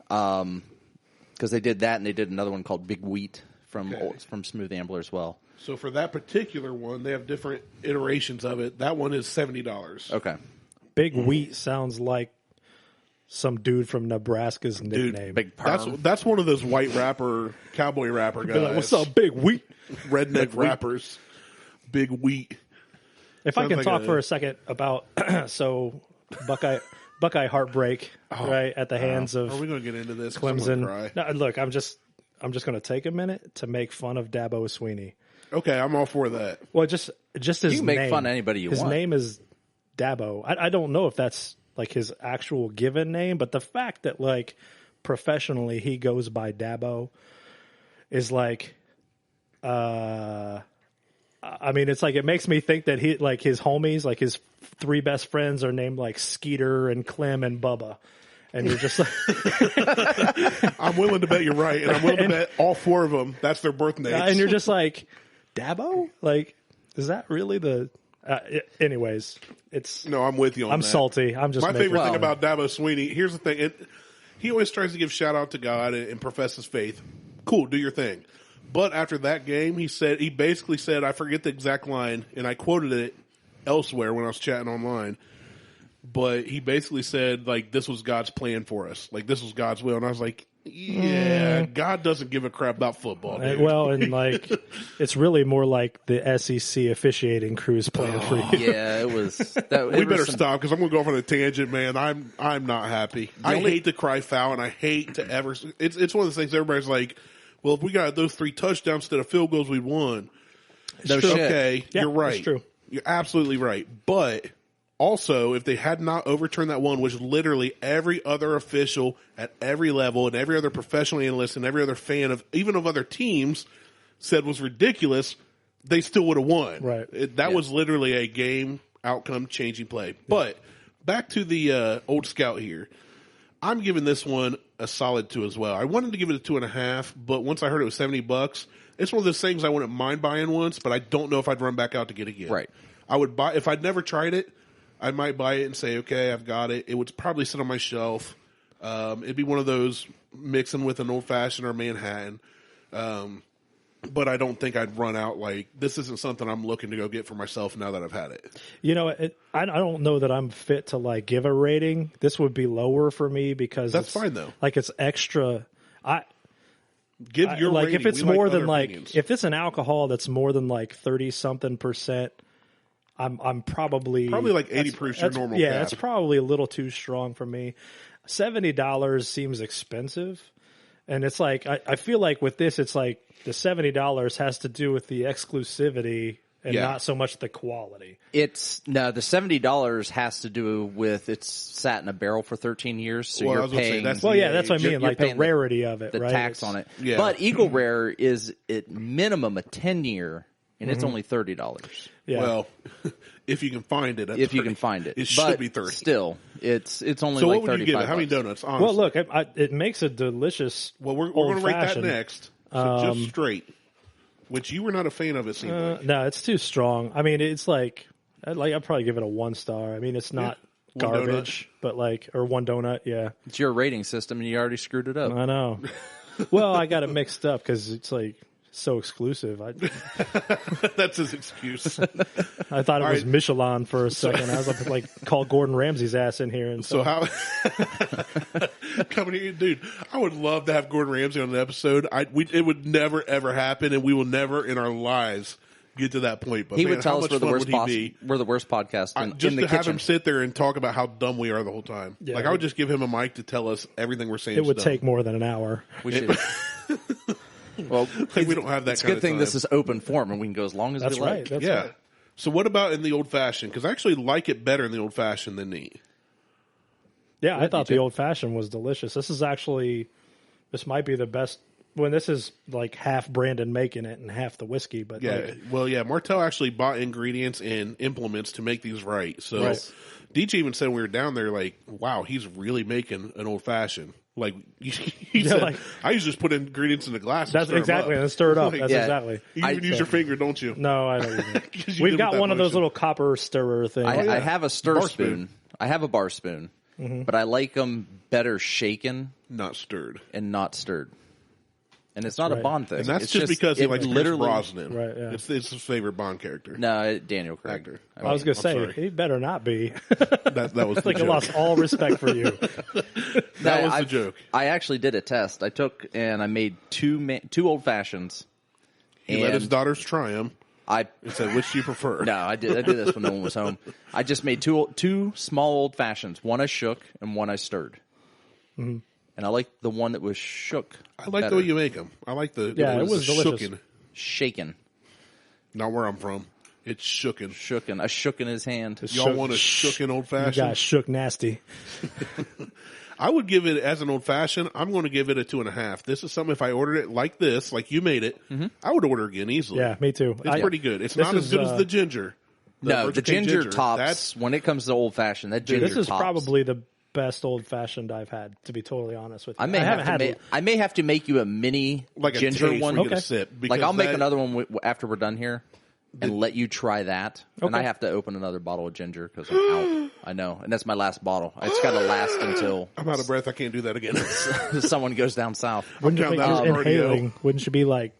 Because they did that, and they did another one called Big Wheat from Smooth Ambler as well. So for that particular one, they have different iterations of it. That one is $70. Okay. Big Wheat sounds like some dude from Nebraska's nickname. Big Perm. That's one of those white rapper, cowboy rapper guys. Like, what's up, Big Wheat? Redneck rappers. Big Wheat. If Sounds I can like talk for a second about Buckeye heartbreak, right, at the hands of Are we going to get into this? Clemson. No, look, I'm just going to take a minute to make fun of Dabo Swinney. Okay, I'm all for that. Well, just his You can make name. fun of anybody you his want. His name is Dabo. I don't know if that's like his actual given name, but the fact that like professionally he goes by Dabo is like, I mean, it's like it makes me think that he like his homies, like his 3 best friends, are named like Skeeter and Clem and Bubba, and you're just like, I'm willing to bet you're right, and I'm willing to bet all 4 of them that's their birth names. and you're just like, Dabo, like, is that really the? Anyways, it's No, I'm with you on that. I'm salty. I'm just My making favorite thing fun. about Dabo Swinney, here's the thing. He always tries to give shout out to God and profess his faith. Cool, do your thing. But after that game, he basically said, I forget the exact line, and I quoted it elsewhere when I was chatting online. But he basically said, like, this was God's plan for us. Like, this was God's will. And I was like, yeah, God doesn't give a crap about football, dude. Well, and like, it's really more like the SEC officiating crew's plan for you. Yeah, it was. We better stop because I'm going to go off on a tangent, man. I'm not happy. I hate to cry foul, and I hate to ever. It's one of the things everybody's like, well, if we got those 3 touchdowns instead of field goals, we won. No shit. Okay, Yeah, you're right. that's true. You're absolutely right. But also, if they had not overturned that one, which literally every other official at every level and every other professional analyst and every other fan of even of other teams said was ridiculous, they still would have won. Right. That was literally a game outcome changing play. But back to the Old Scout here. I'm giving this one a solid 2 as well. I wanted to give it a 2.5, but once I heard it was $70, it's one of those things I wouldn't mind buying once, but I don't know if I'd run back out to get it again. Right. I would buy if I'd never tried it. I might buy it and say, okay, I've got it. It would probably sit on my shelf. It'd be one of those mixing with an old fashioned or Manhattan. But I don't think I'd run out like this isn't something I'm looking to go get for myself now that I've had it. You know, I don't know that I'm fit to like give a rating. This would be lower for me because That's fine though. Like it's extra. Give your like rating. if it's We more like than other like opinions. if it's an alcohol that's more than like 30-something%. I'm probably like 80 proof's your normal. Yeah, cap. that's probably a little too strong for me. $70 seems expensive, and it's like I feel like with this, it's like the $70 has to do with the exclusivity and not so much the quality. The $70 has to do with it's sat in a barrel for 13 years, so you're paying. That's what I mean, you're like the paying rarity of it, the right? tax on it. Yeah. But Eagle Rare is at minimum a 10-year, and it's only $30. Yeah. Well, if you can find it, If you can find it, it should but be 30. Still, it's only So like what would you give it? How many $35. donuts? Honestly. Well, look, it makes a delicious. Well, we're going to rate that old-fashioned. next. So just straight, which you were not a fan of. It seemed like. No, it's too strong. I mean, it's like I'd probably give it a 1 star. I mean, it's not One garbage, but like, or 1 donut. Yeah, It's your rating system, and you already screwed it up. I know. Well, I got it mixed up because it's like so exclusive. That's his excuse. I thought it was right. Michelin for a second. I was like, call Gordon Ramsay's ass in here. And So how coming here, dude? I would love to have Gordon Ramsay on an episode. It would never ever happen, and we will never in our lives get to that point. But He man, would tell how us much we're the fun worst would he be? we're the worst podcast in Just the to have kitchen. him sit there and talk about how dumb we are the whole time. Yeah. Like I would just give him a mic to tell us everything we're saying. it would is take dumb. more than an hour. We should. Well, we don't have that. It's a kind good of thing time. this is open form, and we can go as long as That's we right. like. That's yeah. right. So what about in the old fashioned? Because I actually like it better in the old fashioned than neat. Yeah, I thought too. the old fashioned was delicious. This might be the best. When this is like half Brandon making it and half the whiskey, but Yeah, Martelle actually bought ingredients and implements to make these right. So Right. DJ even said when we were down there, like, wow, he's really making an old fashioned. Like he Yeah, said, like- I usually just put ingredients in the glass. that's and stir 'em exactly up. and stir it up. Like, That's yeah. exactly. You even use your finger, don't you? No, I don't. Even. 'Cause you We've did got with one that of those motion. little copper stirrer things. I have a stir Bar spoon. spoon. I have a bar spoon, but I like them better shaken Not stirred. and not stirred. And it's not right. a Bond thing. And that's It's just because he it likes literally. Pierce Brosnan. Right, yeah. It's his favorite Bond character. No, Daniel Craig. Actor. I was going to I'm say sorry. he better not be. That was the Like I joke. lost all respect for you. That was the joke. I actually did a test. I took and I made two old fashions. He let his daughters try him I and said, which do you prefer? no, I did this when no one was home. I just made two small old fashions. One I shook and one I stirred. Mm-hmm. And I like the one that was shook. I like better. the way you make them. I like the Yeah, it was delicious. shooken. Shaken. Not where I'm from. It's shooken. Shooken. I shook in his hand. Y'all want a shooken old You fashioned? got shook nasty. I would give it as an old fashioned. I'm going to give it a 2.5. This is something if I ordered it like this, like you made it, I would order again easily. Yeah, me too. It's pretty good. It's this not as is, good as the ginger. No, Virgin the Cane ginger tops. That's When it comes to old fashioned, that ginger This is tops. probably the best old fashioned I've had. To be totally honest with you, I may haven't have to had. I may have to make you a mini like a ginger taste one. where you get Okay. a sip. Like because I'll make that- another one after we're done here, and let you try that. And I Okay. have to open another bottle of ginger because I'm out. I know, and that's my last bottle. It's got to last until I'm out of breath. I can't do that again. someone goes down south. Wouldn't you down think that you're cardio. inhaling? Wouldn't you be like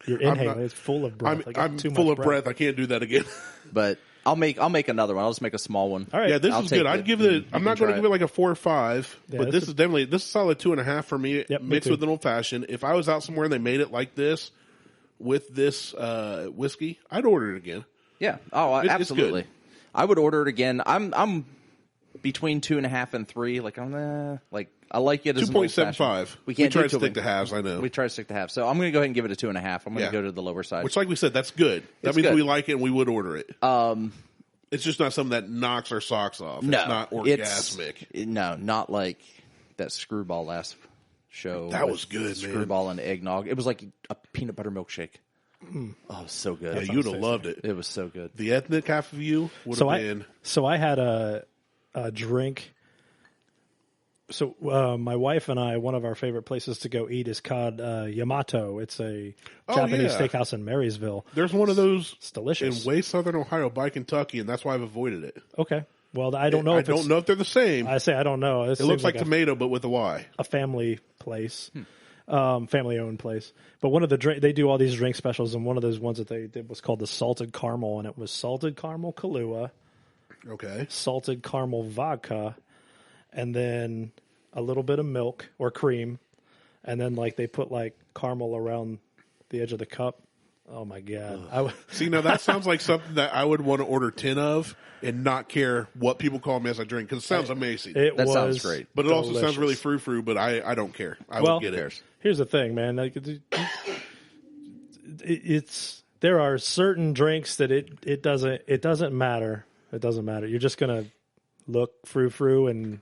you're inhaling? not- It's full of breath. I got I'm too full much of breath. I can't do that again. But I'll make another one. I'll just make a small one. All right. Yeah, this I'll is take good. I'd it. give it. You I'm not can going to try give it like a 4 or 5, Yeah, but this this is- is definitely this is solid 2.5 for me. Yep, me mixed too. with an old fashioned. If I was out somewhere and they made it like this with this whiskey, I'd order it again. Yeah. Oh, It's absolutely. good. I would order it again. I'm between 2.5 and 3. Like I like it as an old fashioned. 2.75. We can't try do to stick two- to halves. I know. We try to stick to half. So I'm going to go ahead and give it a 2.5. I'm going to Yeah. go to the lower side. Which, like we said, that's good. That It's means good. we like it and we would order it. It's just not something that knocks our socks off. no, It's not orgasmic. No, not like that screwball last show. That with was good, man. Screwball and eggnog. It was like a peanut butter milkshake. Oh, it was so good. Yeah, you'd have loved it. It was so good. The ethnic half of you would So have been. I had a drink. So my wife and I, one of our favorite places to go eat is called Yamato. It's a Japanese yeah. steakhouse in Marysville. There's one of those It's delicious. in way southern Ohio by Kentucky, and that's why I've avoided it. Okay. Well, I don't know. I if don't it's, know if they're the same. I say I don't know. It looks like tomato, but with a Y. a family place, family owned place. But one of the they do all these drink specials, and one of those ones that they did was called the salted caramel, and it was salted caramel Kahlua, Okay. salted caramel vodka, and then a little bit of milk or cream, and then like they put like caramel around the edge of the cup. Oh my god! See, now that sounds like something that I would want to order 10 of and not care what people call me as I drink because it sounds amazing. It That was sounds great. But it also sounds delicious. really frou-frou, but I don't care. I Well, would get it. Here's the thing, man. Like, it's there are certain drinks that it doesn't matter. It doesn't matter. You're just gonna look frou, and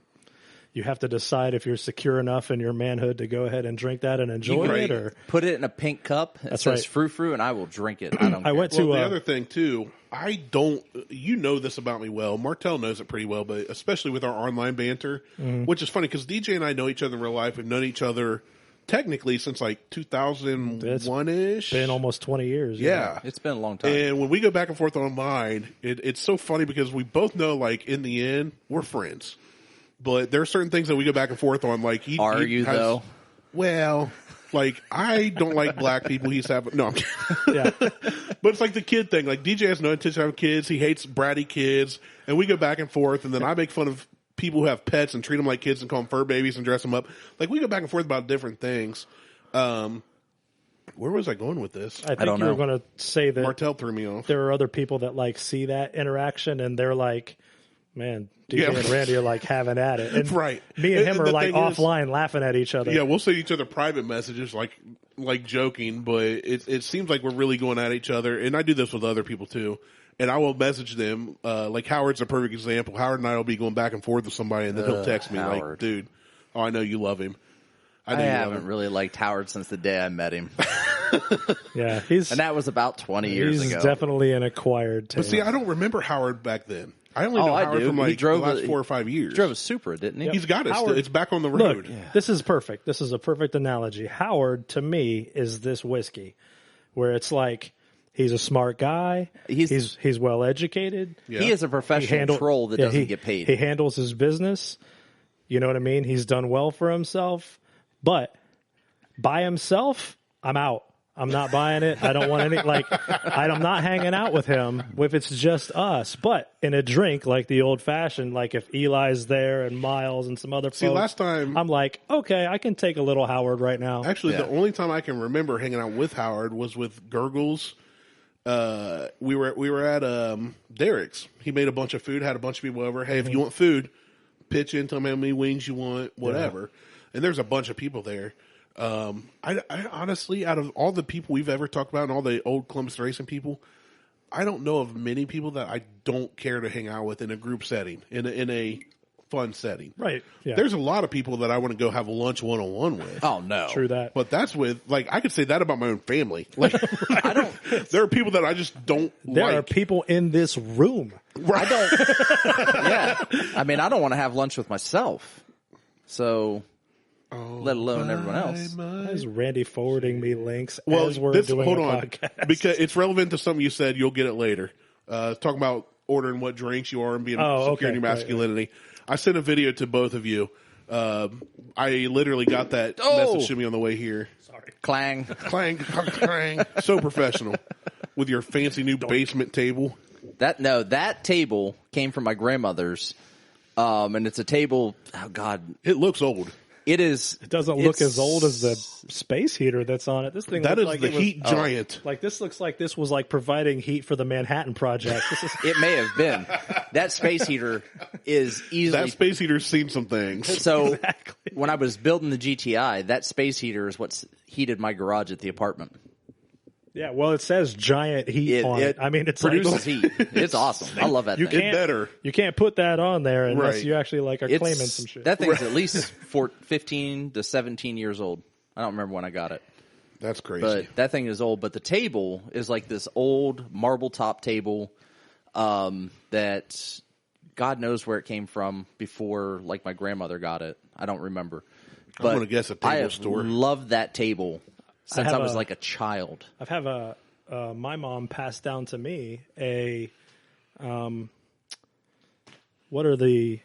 you have to decide if you're secure enough in your manhood to go ahead and drink that and enjoy Right. it. Or Put it in a pink cup. It That's says right. frou-frou, and I will drink it. I don't I care. went Well, to the other thing, too, I don't, you know this about me well. Martelle knows it pretty well, but especially with our online banter, which is funny because DJ and I know each other in real life. We've known each other technically since like 2001-ish. been almost 20 years. Yeah. It's been a long time. And when we go back and forth online, it's so funny because we both know, like, in the end, we're friends. But there are certain things that we go back and forth on. Like, Are you, though? Well, like, I don't like black people. He's having no, I'm kidding. Yeah. But it's like the kid thing. Like, DJ has no intention of having kids. He hates bratty kids, and we go back and forth. And then I make fun of people who have pets and treat them like kids and call them fur babies and dress them up. Like, we go back and forth about different things. Where was I going with this? I think don't you were know. going to say that Martelle threw me off. there are other people that like see that interaction and they're like, man, DJ Yeah. and Randy are like having at it. And Right. me and him And are the like thing is- offline laughing at each other. Yeah, we'll send each other private messages like like joking, but it seems like we're really going at each other. And I do this with other people too. And I will message them. Like Howard's a perfect example. Howard and I will be going back and forth with somebody, and then he'll text me like, Howard. "Dude, I know you love him." I haven't really liked Howard since the day I met him. Yeah, and that was about 20 years ago. He's definitely an acquired taste. But see, I don't remember Howard back then. I only know Howard from like the last 4 or 5 years. He drove a Supra, didn't he? He's got it. Howard, Still. It's back on the road. Look, this is perfect. This is a perfect analogy. Howard, to me, is this whiskey, where it's like he's a smart guy. He's well educated. Yeah. He is a professional troll that doesn't get paid. He handles his business. You know what I mean? He's done well for himself. But by himself, I'm out. I'm not buying it. I don't want any, I'm not hanging out with him if it's just us. But in a drink, like the old fashioned, like if Eli's there and Miles and some other folks. See, last time. I'm like, okay, I can take a little Howard right now. Actually, the only time I can remember hanging out with Howard was with Gurgles. We were at Derek's. He made a bunch of food, had a bunch of people over. Hey, if you want food, pitch in, tell me how many wings you want, whatever. Yeah. And there's a bunch of people there. I honestly, out of all the people we've ever talked about and all the old Columbus racing people, I don't know of many people that I don't care to hang out with in a group setting, in a fun setting. Right. Yeah. There's a lot of people that I want to go have a lunch one-on-one with. Oh, no. True that. But that's with, I could say that about my own family. Like, there are people that I just don't There are people in this room. Right. Yeah. I mean, I don't want to have lunch with myself. So... let alone everyone else. Why is Randy forwarding me links as we're doing a podcast? Because it's relevant to something you said. You'll get it later. Talking about ordering what drinks you are and being secure in your masculinity. Right. I sent a video to both of you. I literally got that message to me on the way here. Sorry. Clang. Clang, clang. So professional. With your fancy new basement table. That table came from my grandmother's. And it's a table, oh God. It looks old. It is. It doesn't look as old as the space heater that's on it. This thing that is like the heat giant. Like this looks like this was like providing heat for the Manhattan Project. It may have been. That space heater is easily. That space heater's seen some things. So when I was building the GTI, that space heater is what's heated my garage at the apartment. Yeah, well, it says giant heat on it. I mean, it produces heat. It's awesome. I love that thing. You can't put that on there unless you actually are claiming some shit. That thing's at least 15 to 17 years old. I don't remember when I got it. That's crazy. But that thing is old. But the table is like this old marble top table that God knows where it came from before, like my grandmother got it. I don't remember. But I'm going to guess a table store. I loved that table. Since I was like a child. I've have my mom passed down to me what are the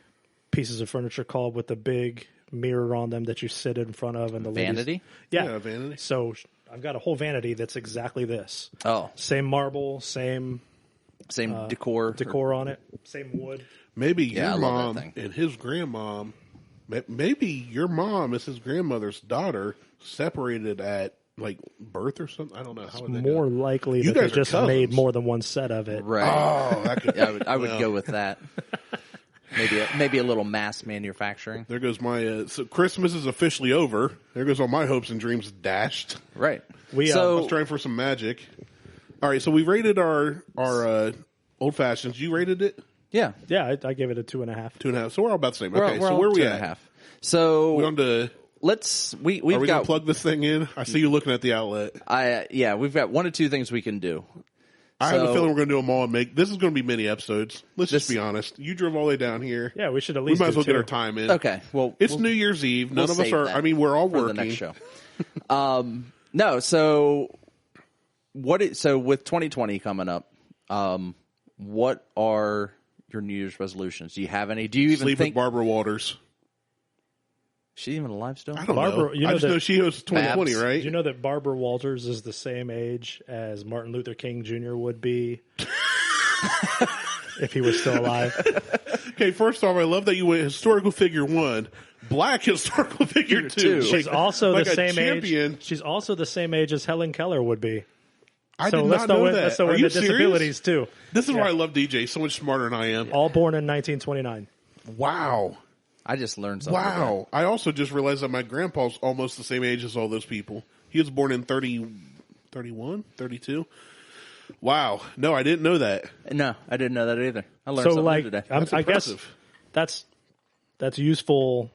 pieces of furniture called with the big mirror on them that you sit in front of and the vanity? Ladies, yeah, vanity. So I've got a whole vanity that's exactly this. Oh. Same marble, same decor on it, same wood. Maybe your mom and his grandmom, maybe your mom is his grandmother's daughter separated at like birth or something. I don't know. How would more likely that they just made more than one set of it. Right. Oh, that could, I would go with that. Maybe a little mass manufacturing. There goes my. So Christmas is officially over. There goes all my hopes and dreams dashed. Right. I was trying for some magic. All right, so we rated our old fashions. You rated it? Yeah. I gave it a 2.5. 2.5. So we're all about the same. Okay, so where are we at? 2.5. So we're on to. We've Are we got gonna plug this thing in? I see you looking at the outlet. We've got one or two things we can do. I have a feeling we're gonna do them all and this is gonna be mini episodes. Let's just be honest. You drove all the way down here. Yeah, we should at least we might as well get our time in. Okay. Well, it's New Year's Eve. None of us are we're all working. The next show. No, so so with 2020 coming up, what are your New Year's resolutions? Do you have any? Do you even sleep think with Barbara Walters? She even alive still? I don't know. I just know she was 2020, Babs. right? Do you know that Barbara Walters is the same age as Martin Luther King Jr. would be if he was still alive? Okay, first off, I love that you went historical figure 1, black historical figure 2. She's also like the same champion. age. She's also the same age as Helen Keller would be. I did not know that. Let's throw in the disabilities too. This is why I love DJ. So much smarter than I am. All born in 1929. Wow. I just learned something. Wow. I also just realized that my grandpa's almost the same age as all those people. He was born in 31, 32. Wow. No, I didn't know that. No, I didn't know that either. I learned So, something like, new today. I guess that's useful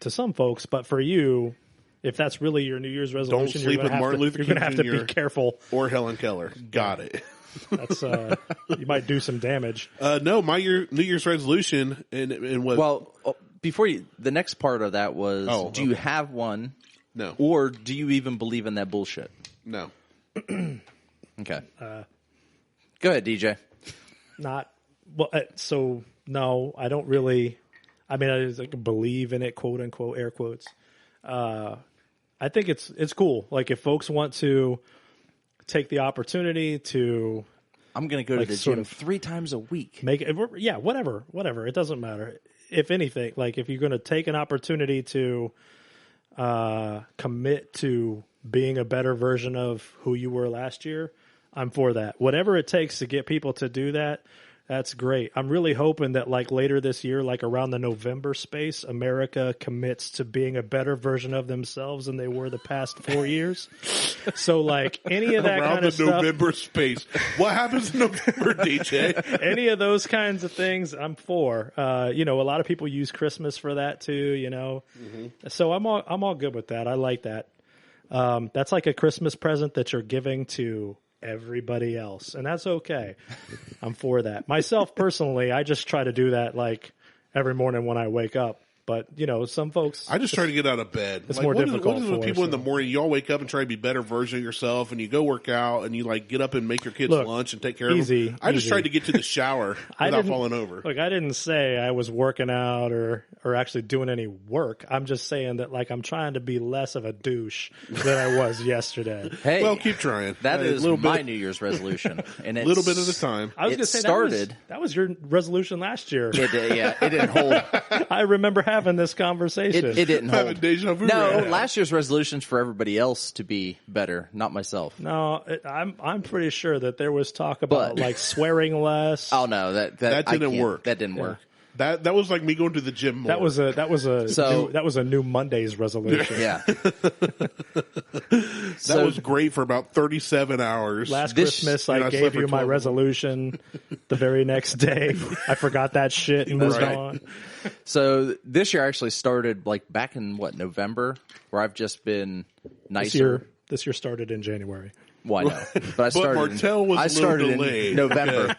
to some folks, but for you, if that's really your New Year's resolution, sleep with Martin Luther you're going to have to King be careful. Or Helen Keller. Got it. That's you might do some damage. No, my New Year's resolution and what? Well, before the next part of that was, do you have one? No. Or do you even believe in that bullshit? No. Okay. Go ahead, DJ. So no, I don't really. I mean, I believe in it, quote unquote, air quotes. I think it's cool. Like, if folks want to take the opportunity to, I'm going to go to the gym 3 times a week. Make it, yeah, whatever. It doesn't matter. If anything, like, if you're going to take an opportunity to commit to being a better version of who you were last year, I'm for that. Whatever it takes to get people to do that, that's great. I'm really hoping that, like, later this year, like around the November space, America commits to being a better version of themselves than they were the past 4 years. So, like, any of that around kind of the stuff. November space. What happens in November, DJ? Any of those kinds of things, I'm for. A lot of people use Christmas for that too. Mm-hmm. So I'm all good with that. I like that. That's like a Christmas present that you're giving to everybody else, and that's okay. I'm for that. Myself personally, I just try to do that like every morning when I wake up. But, some folks... I just try to get out of bed. It's more difficult What is with people in the morning? You all wake up and try to be a better version of yourself, and you go work out, and you, like, get up and make your kids lunch and take care of them. I just tried to get to the shower without falling over. Look, I didn't say I was working out or actually doing any work. I'm just saying that, like, I'm trying to be less of a douche than I was yesterday. Hey, well, keep trying. That is my New Year's resolution. And a little bit at a time. I was going to say that was your resolution last year. It didn't hold. I remember having this conversation. It didn't hold. Deja vu last year's resolution's for everybody else to be better, not myself. No, I'm pretty sure that there was talk about like swearing less. Oh no, that didn't work. That didn't work. That was like me going to the gym more. That was a new Monday's resolution. Yeah. That was great for about 37 hours. Last Christmas, I gave you my resolution. The very next day, I forgot that shit and moved on. So this year I actually started like back in November, where I've just been nicer. This year started in January. Well, I know, but I started. Martelle was I started delayed. in November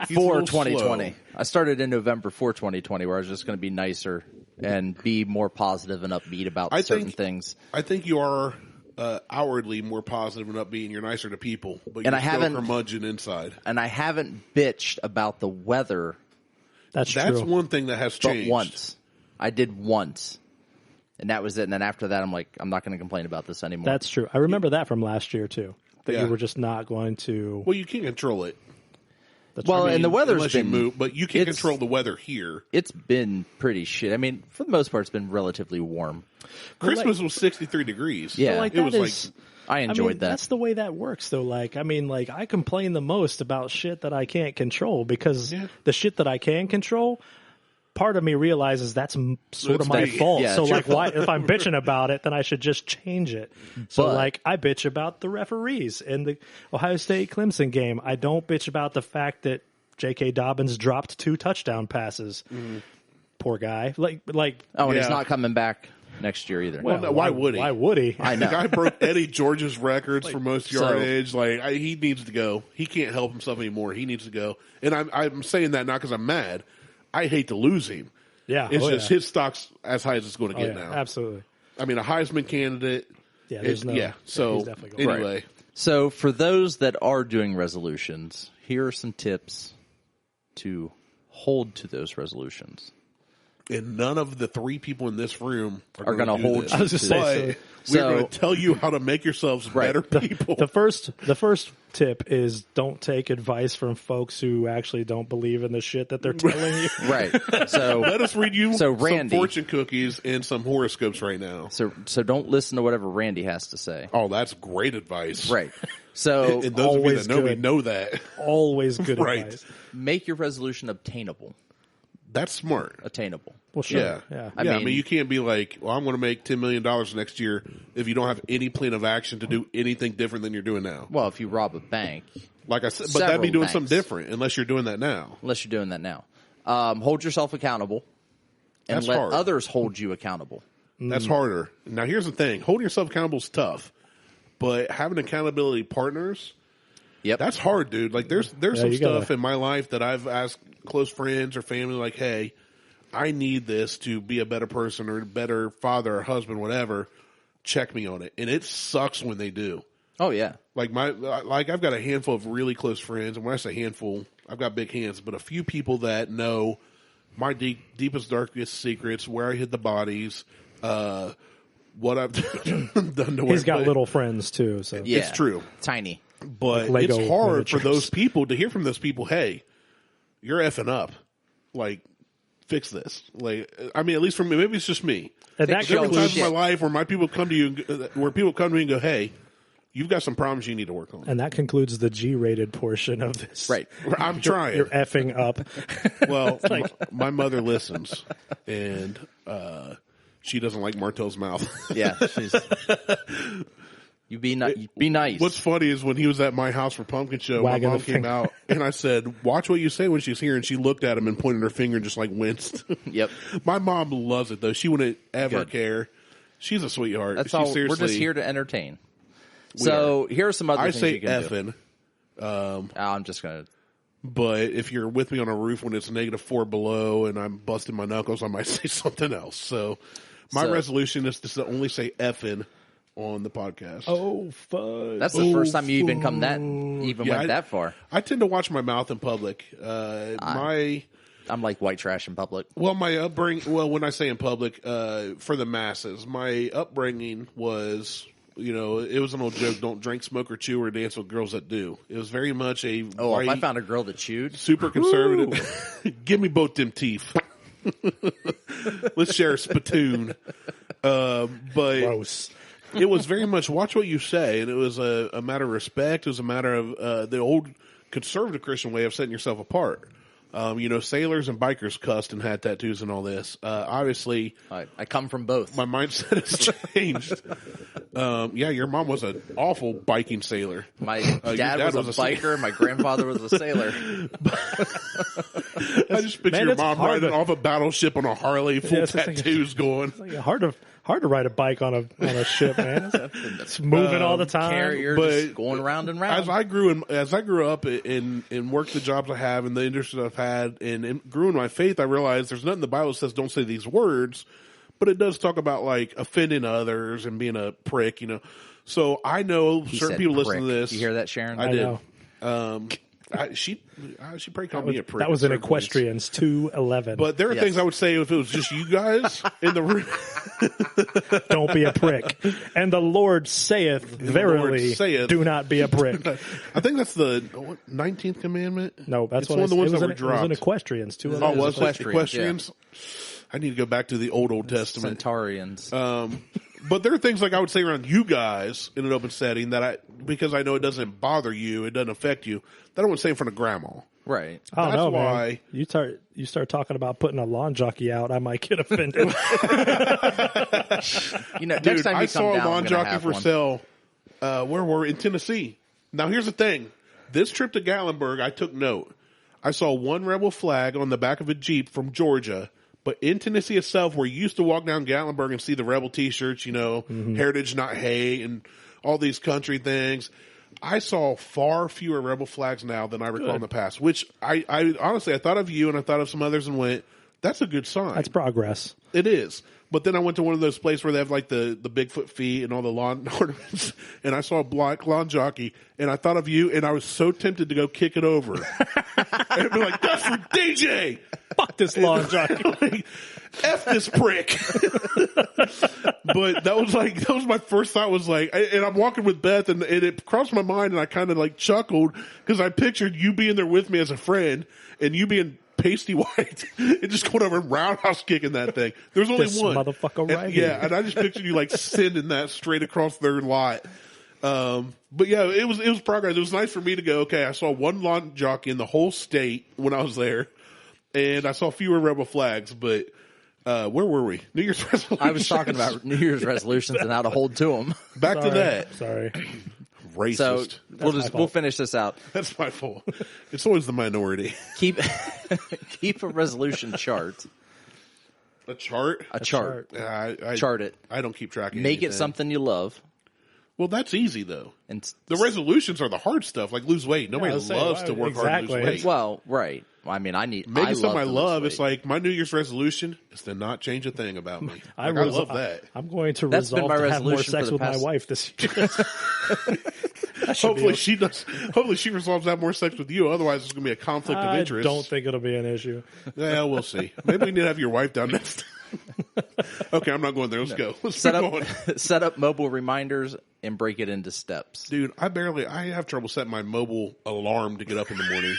for 2020. Slow. I started in November for 2020, where I was just going to be nicer and be more positive and upbeat about certain things. I think you are outwardly more positive and upbeat, and you're nicer to people, but and you're still curmudgeon inside. And I haven't bitched about the weather. That's true. One thing that has changed. But once. I did once. And that was it. And then after that, I'm like, I'm not going to complain about this anymore. That's true. I remember that from last year, too. That you were just not going to... Well, you can't control it. And the weather's been... but you can't control the weather here. It's been pretty shit. I mean, for the most part, it's been relatively warm. Christmas was 63 degrees. Yeah. It was I enjoyed that. That's the way that works, though. Like, I complain the most about shit that I can't control because the shit that I can control, part of me realizes that's sort of my fault. Yeah, so, like, why if I'm bitching about it, then I should just change it. So, like, I bitch about the referees in the Ohio State-Clemson game. I don't bitch about the fact that J.K. Dobbins dropped 2 touchdown passes. Mm. Poor guy. And he's not coming back next year either. Well, no, why would he? Why would he? I know. The guy broke Eddie George's records for most yardage. He needs to go. He can't help himself anymore. He needs to go. And I'm saying that not because I'm mad. I hate to lose him. Yeah, it's just his stock's as high as it's going to get now. Absolutely. I mean, a Heisman candidate. Yeah, there's no. So anyway, right. So for those that are doing resolutions, here are some tips to hold to those resolutions. And none of the 3 people in this room are going to hold this. you to this. We're going to tell you how to make yourselves better people. The first tip is don't take advice from folks who actually don't believe in the shit that they're telling you. Right. So let us read you Randy, some fortune cookies and some horoscopes right now. So don't listen to whatever Randy has to say. Oh, that's great advice. Right. So and those of you that know me know that. Always good advice. Make your resolution obtainable. That's smart. Attainable. Well, sure. Yeah. Yeah. I mean, you can't be like, well, I'm going to make $10 million next year if you don't have any plan of action to do anything different than you're doing now. Well, if you rob a bank, Like I said, but that'd be Several doing banks. something different unless you're doing that now. hold yourself accountable and That's let hard. others hold you accountable. That's harder. Now, here's the thing. Holding yourself accountable is tough, but having accountability partners, Yep. that's hard, dude. Like, there's some you stuff gotta- in my life that I've asked close friends or family, like, hey, I need this to be a better person or a better father or husband, whatever. Check me on it. And it sucks when they do. Oh, yeah. Like I've got a handful of really close friends, and when I say handful, I've got big hands, but a few people that know my deepest, darkest secrets, where I hid the bodies, what I've done to He's got little friends too, so Yeah. It's true. Tiny. But Like Lego it's hard for miniatures. those people to hear from those people, hey, you're effing up. Like, fix this. Like, I mean, at least for me, maybe it's just me. And that Fix your There are concludes, times in my life where my people come to you, where people come to me and go, hey, you've got some problems you need to work on. and that concludes the G-rated portion of this. Right. I'm trying. You're effing up. Well, my mother listens, and she doesn't like Martelle's mouth. Yeah. You be nice. What's funny is when he was at my house for Pumpkin Show, Wagging my mom the came finger. out, and I said, watch what you say when she's here, and she looked at him and pointed her finger and just like winced. Yep. My mom loves it, though. She wouldn't ever Good. care. She's a sweetheart. That's She all. seriously, We're just here to entertain. So here are some other I things say you can effing, do. I'm just going to. but if you're with me on a roof when it's -4 below and I'm busting my knuckles, I might say something else. So my resolution is to only say effing on the podcast. Oh, fuck. That's the first time you even went that far. I tend to watch my mouth in public. I'm like white trash in public. Well, my upbringing, when I say in public, for the masses, my upbringing was, it was an old joke, don't drink, smoke, or chew, or dance with girls that do. It was very much a Oh, if I found a girl that chewed, super conservative. Give me both them teeth. Let's share a spittoon. But Gross. it was very much watch what you say, and it was a matter of respect. It was a matter of the old conservative Christian way of setting yourself apart. Sailors and bikers cussed and had tattoos and all this. Obviously, I come from both. my mindset has changed. Your mom was an awful biking sailor. My your dad was a biker. My grandfather was a sailor. I just picture Man, your it's mom hard riding to- off a battleship on a Harley, full it's like- tattoos going. Like, hard to ride a bike on a ship, man. It's moving all the time. Carrier but just going round and round. As I grew up and worked the jobs I have and the industries I've had and grew in my faith, I realized there's nothing in the Bible that says don't say these words, but it does talk about like offending others and being a prick, So I know He certain said people listen prick. to this. You hear that, Sharon? I did. know. She probably called me a prick. That was at in certain points. Equestrians 2:11. But there are Yes. things I would say if it was just you guys in the room. Don't be a prick. And the Lord saith, verily, saith. do not be a prick. I think that's the 19th commandment. No, that's it's what one of the ones it was that in, were it was in dropped. Equestrians 2:11. Oh, was it Equestrians, Equestrians? I need to go back to the Old Testament. Centaurians. But there are things like I would say around you guys in an open setting that because I know it doesn't bother you, it doesn't affect you, that I wouldn't say in front of grandma. Right. I don't That's know, why- man. You start talking about putting a lawn jockey out, I might get offended. Next Dude, time you I come saw down, a lawn I'm gonna jockey have for one. sale. Where were we? In Tennessee. Now, here's the thing. This trip to Gatlinburg, I took note. I saw one rebel flag on the back of a Jeep from Georgia, but in Tennessee itself, where you used to walk down Gatlinburg and see the rebel T-shirts, Heritage Not Hate, and all these country things, I saw far fewer rebel flags now than I recall in the past, which I honestly, I thought of you and I thought of some others and went, that's a good sign. That's progress. It is. But then I went to one of those places where they have like the Bigfoot feet and all the lawn ornaments, and I saw a black lawn jockey, and I thought of you, and I was so tempted to go kick it over. And be like, that's for DJ! Fuck this lawn jockey. Like, F this prick! But that was my first thought was like, and I'm walking with Beth, and it crossed my mind, and I kind of like chuckled, because I pictured you being there with me as a friend, and you being pasty white and just going over and roundhouse kicking that thing. There's only This one. motherfucker right And, here. yeah, and I just pictured you like sending that straight across their lot. But yeah, it was progress. It was nice for me to go, okay, I saw one lawn jockey in the whole state when I was there, and I saw fewer rebel flags, but Where were we? New Year's resolutions. I was talking about New Year's resolutions and how to hold to them. Back to that. Sorry. Racist. So we'll finish this out. That's my fault. It's always the minority. Keep a resolution chart. A chart? A chart. Chart it. I don't keep track of Make anything. it something you love. Well, that's easy, though. And The resolutions are the hard stuff, like lose weight. Nobody loves to work hard and lose weight. well, right. I mean, Making something I love, it's like my New Year's resolution is to not change a thing about me. I love that. I'm going to That's been resolve my to have more resolution sex for the with my past- wife this year. Hopefully she does. Hopefully she resolves to have more sex with you. Otherwise, it's going to be a conflict of interest. I don't think it'll be an issue. Yeah, we'll see. Maybe we need to have your wife down next time. Okay, I'm not going there. Let's go. Let's set move up on. set up mobile reminders and break it into steps. Dude, I have trouble setting my mobile alarm to get up in the morning.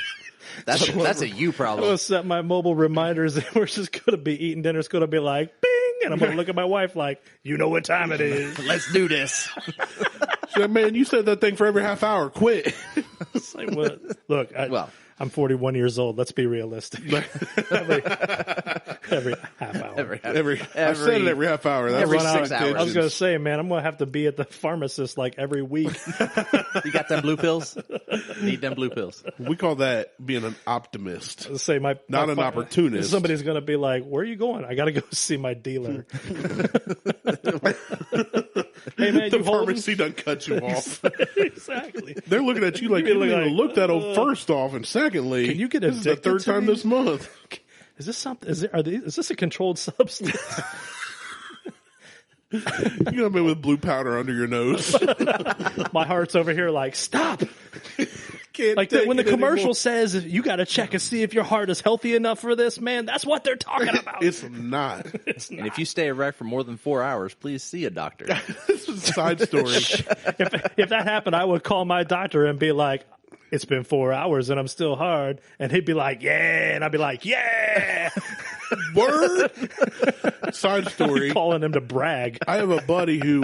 That's a you I'm problem. going to set my mobile reminders and we're just going to be eating dinner. It's going to be like, bing. And I'm going to look at my wife like, you know what time it is. Let's do this. She's like, man, you said that thing for every half hour. Quit. It's like, what? Look, I'm 41 years old. Let's be realistic. every half hour. I said it every half hour. That's every what 6 hours. I was going to say, man, I'm going to have to be at the pharmacist like every week. You got them blue pills? Need them blue pills. We call that being an optimist. Say Not an opportunist. Somebody's going to be like, where are you going? I got to go see my dealer. Hey, man, The you holding? pharmacy done cut you off. Exactly. They're looking at you like you didn't even look that old first off, and secondly, Can you get this is the addicted third to time these? this month. Is this something? Is this a controlled substance? You got me with blue powder under your nose. My heart's over here like, stop. Can't Like take when the it commercial anymore. says you got to check and see if your heart is healthy enough for this, man. That's what they're talking about. It's not. And if you stay erect for more than 4 hours, please see a doctor. This is a side story. If that happened, I would call my doctor and be like, it's been 4 hours and I'm still hard. And he'd be like, yeah. And I'd be like, yeah. Word. Side story. Calling him to brag. I have a buddy who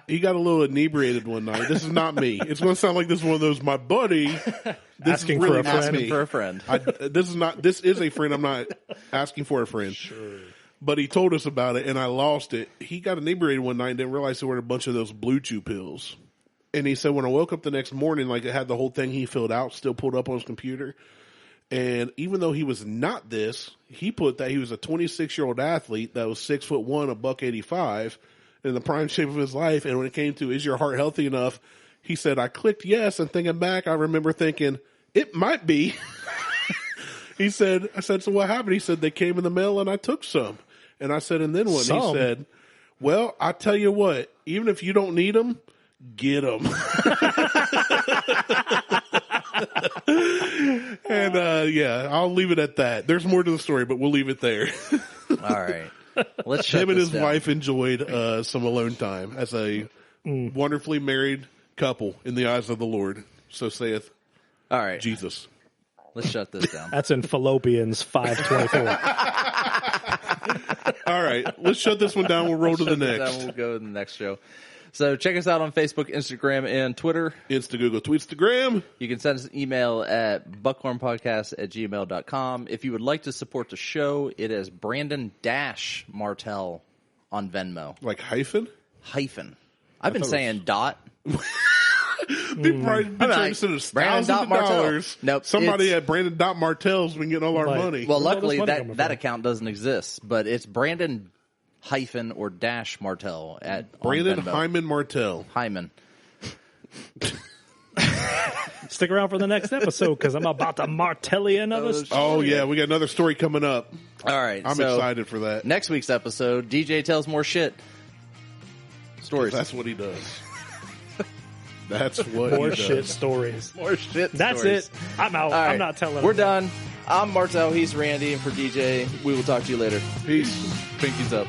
he got a little inebriated one night. This is not me. It's going to sound like this is one of those, my buddy. This Asking is really for a not friend. me. For a friend. This is a friend. I'm not asking for a friend. Sure. But he told us about it, and I lost it. He got inebriated one night and didn't realize he ordered a bunch of those Blue Chew pills. And he said when I woke up the next morning, like it had the whole thing he filled out still pulled up on his computer. And even though he was not this, he put that he was a 26-year-old athlete that was 6'1", $185, in the prime shape of his life. And when it came to, is your heart healthy enough? He said, I clicked yes. And thinking back, I remember thinking, it might be. I said, so what happened? He said, they came in the mail and I took some. And I said, and then what? And he said, well, I tell you what, even if you don't need them, get them. And yeah, I'll leave it at that. There's more to the story, but we'll leave it there. All right. Let's shut Him and this his down. wife enjoyed some alone time as a wonderfully married couple in the eyes of the Lord. So saith All right. Jesus. Let's shut this down. That's in Fallopians 524. All right, let's shut this one down. We'll roll to the Then next. we'll go to the next show. So check us out on Facebook, Instagram, and Twitter. Insta, Google, Tweetstagram. You can send us an email at buckhornpodcast@gmail.com. If you would like to support the show, it is Brandon-Martelle on Venmo. Like hyphen? Hyphen. I've been thought it saying dot. People probably been trying to send us Brandon thousands of Martelle. dollars. Nope, Somebody it's- at Brandon.Martelle's been getting all our Like, money. Well, Where's all this luckily money coming that from? account doesn't exist, but it's Brandon hyphen or dash Martelle at Brandon on Venmo. Hyman Martell. Hyman. Stick around for the next episode because I'm about to Martell another story. Oh, yeah, we got another story coming up. All right. I'm so excited for that. Next week's episode, DJ tells more shit. Stories. That's what he does. That's what More he shit does. stories. More shit. That's stories. it. I'm out. All right. I'm not telling. We're them. done. I'm Martell. He's Randy. And for DJ, we will talk to you later. Peace. Pinkies up.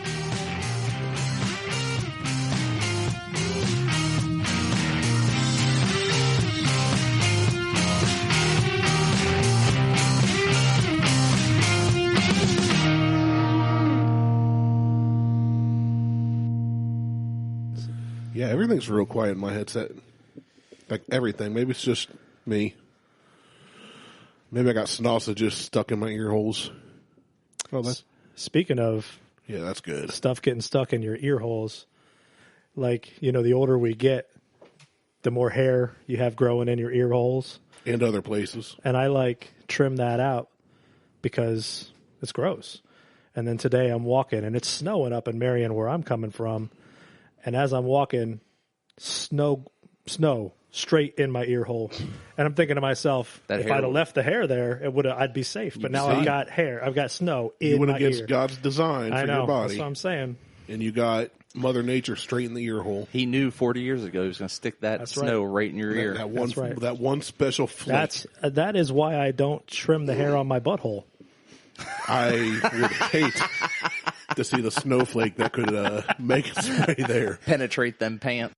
Yeah, everything's real quiet in my headset. Like everything. Maybe it's just me. Maybe I got sausages stuck in my ear holes. Oh, that's Speaking of that's good. stuff getting stuck in your ear holes, like, the older we get, the more hair you have growing in your ear holes. And other places. And I trim that out because it's gross. And then today I'm walking and it's snowing up in Marion where I'm coming from. And as I'm walking, snow straight in my ear hole. And I'm thinking to myself, if I'd have left the hair there, I'd be safe. But now I've got hair. I've got snow in my ear. You went against God's design for your body. That's what I'm saying. And you got Mother Nature straight in the ear hole. He knew 40 years ago he was going to stick that snow right in your ear. That one special flick. That is why I don't trim the hair on my butthole. I would hate to see the snowflake that could make its way there. Penetrate them pants.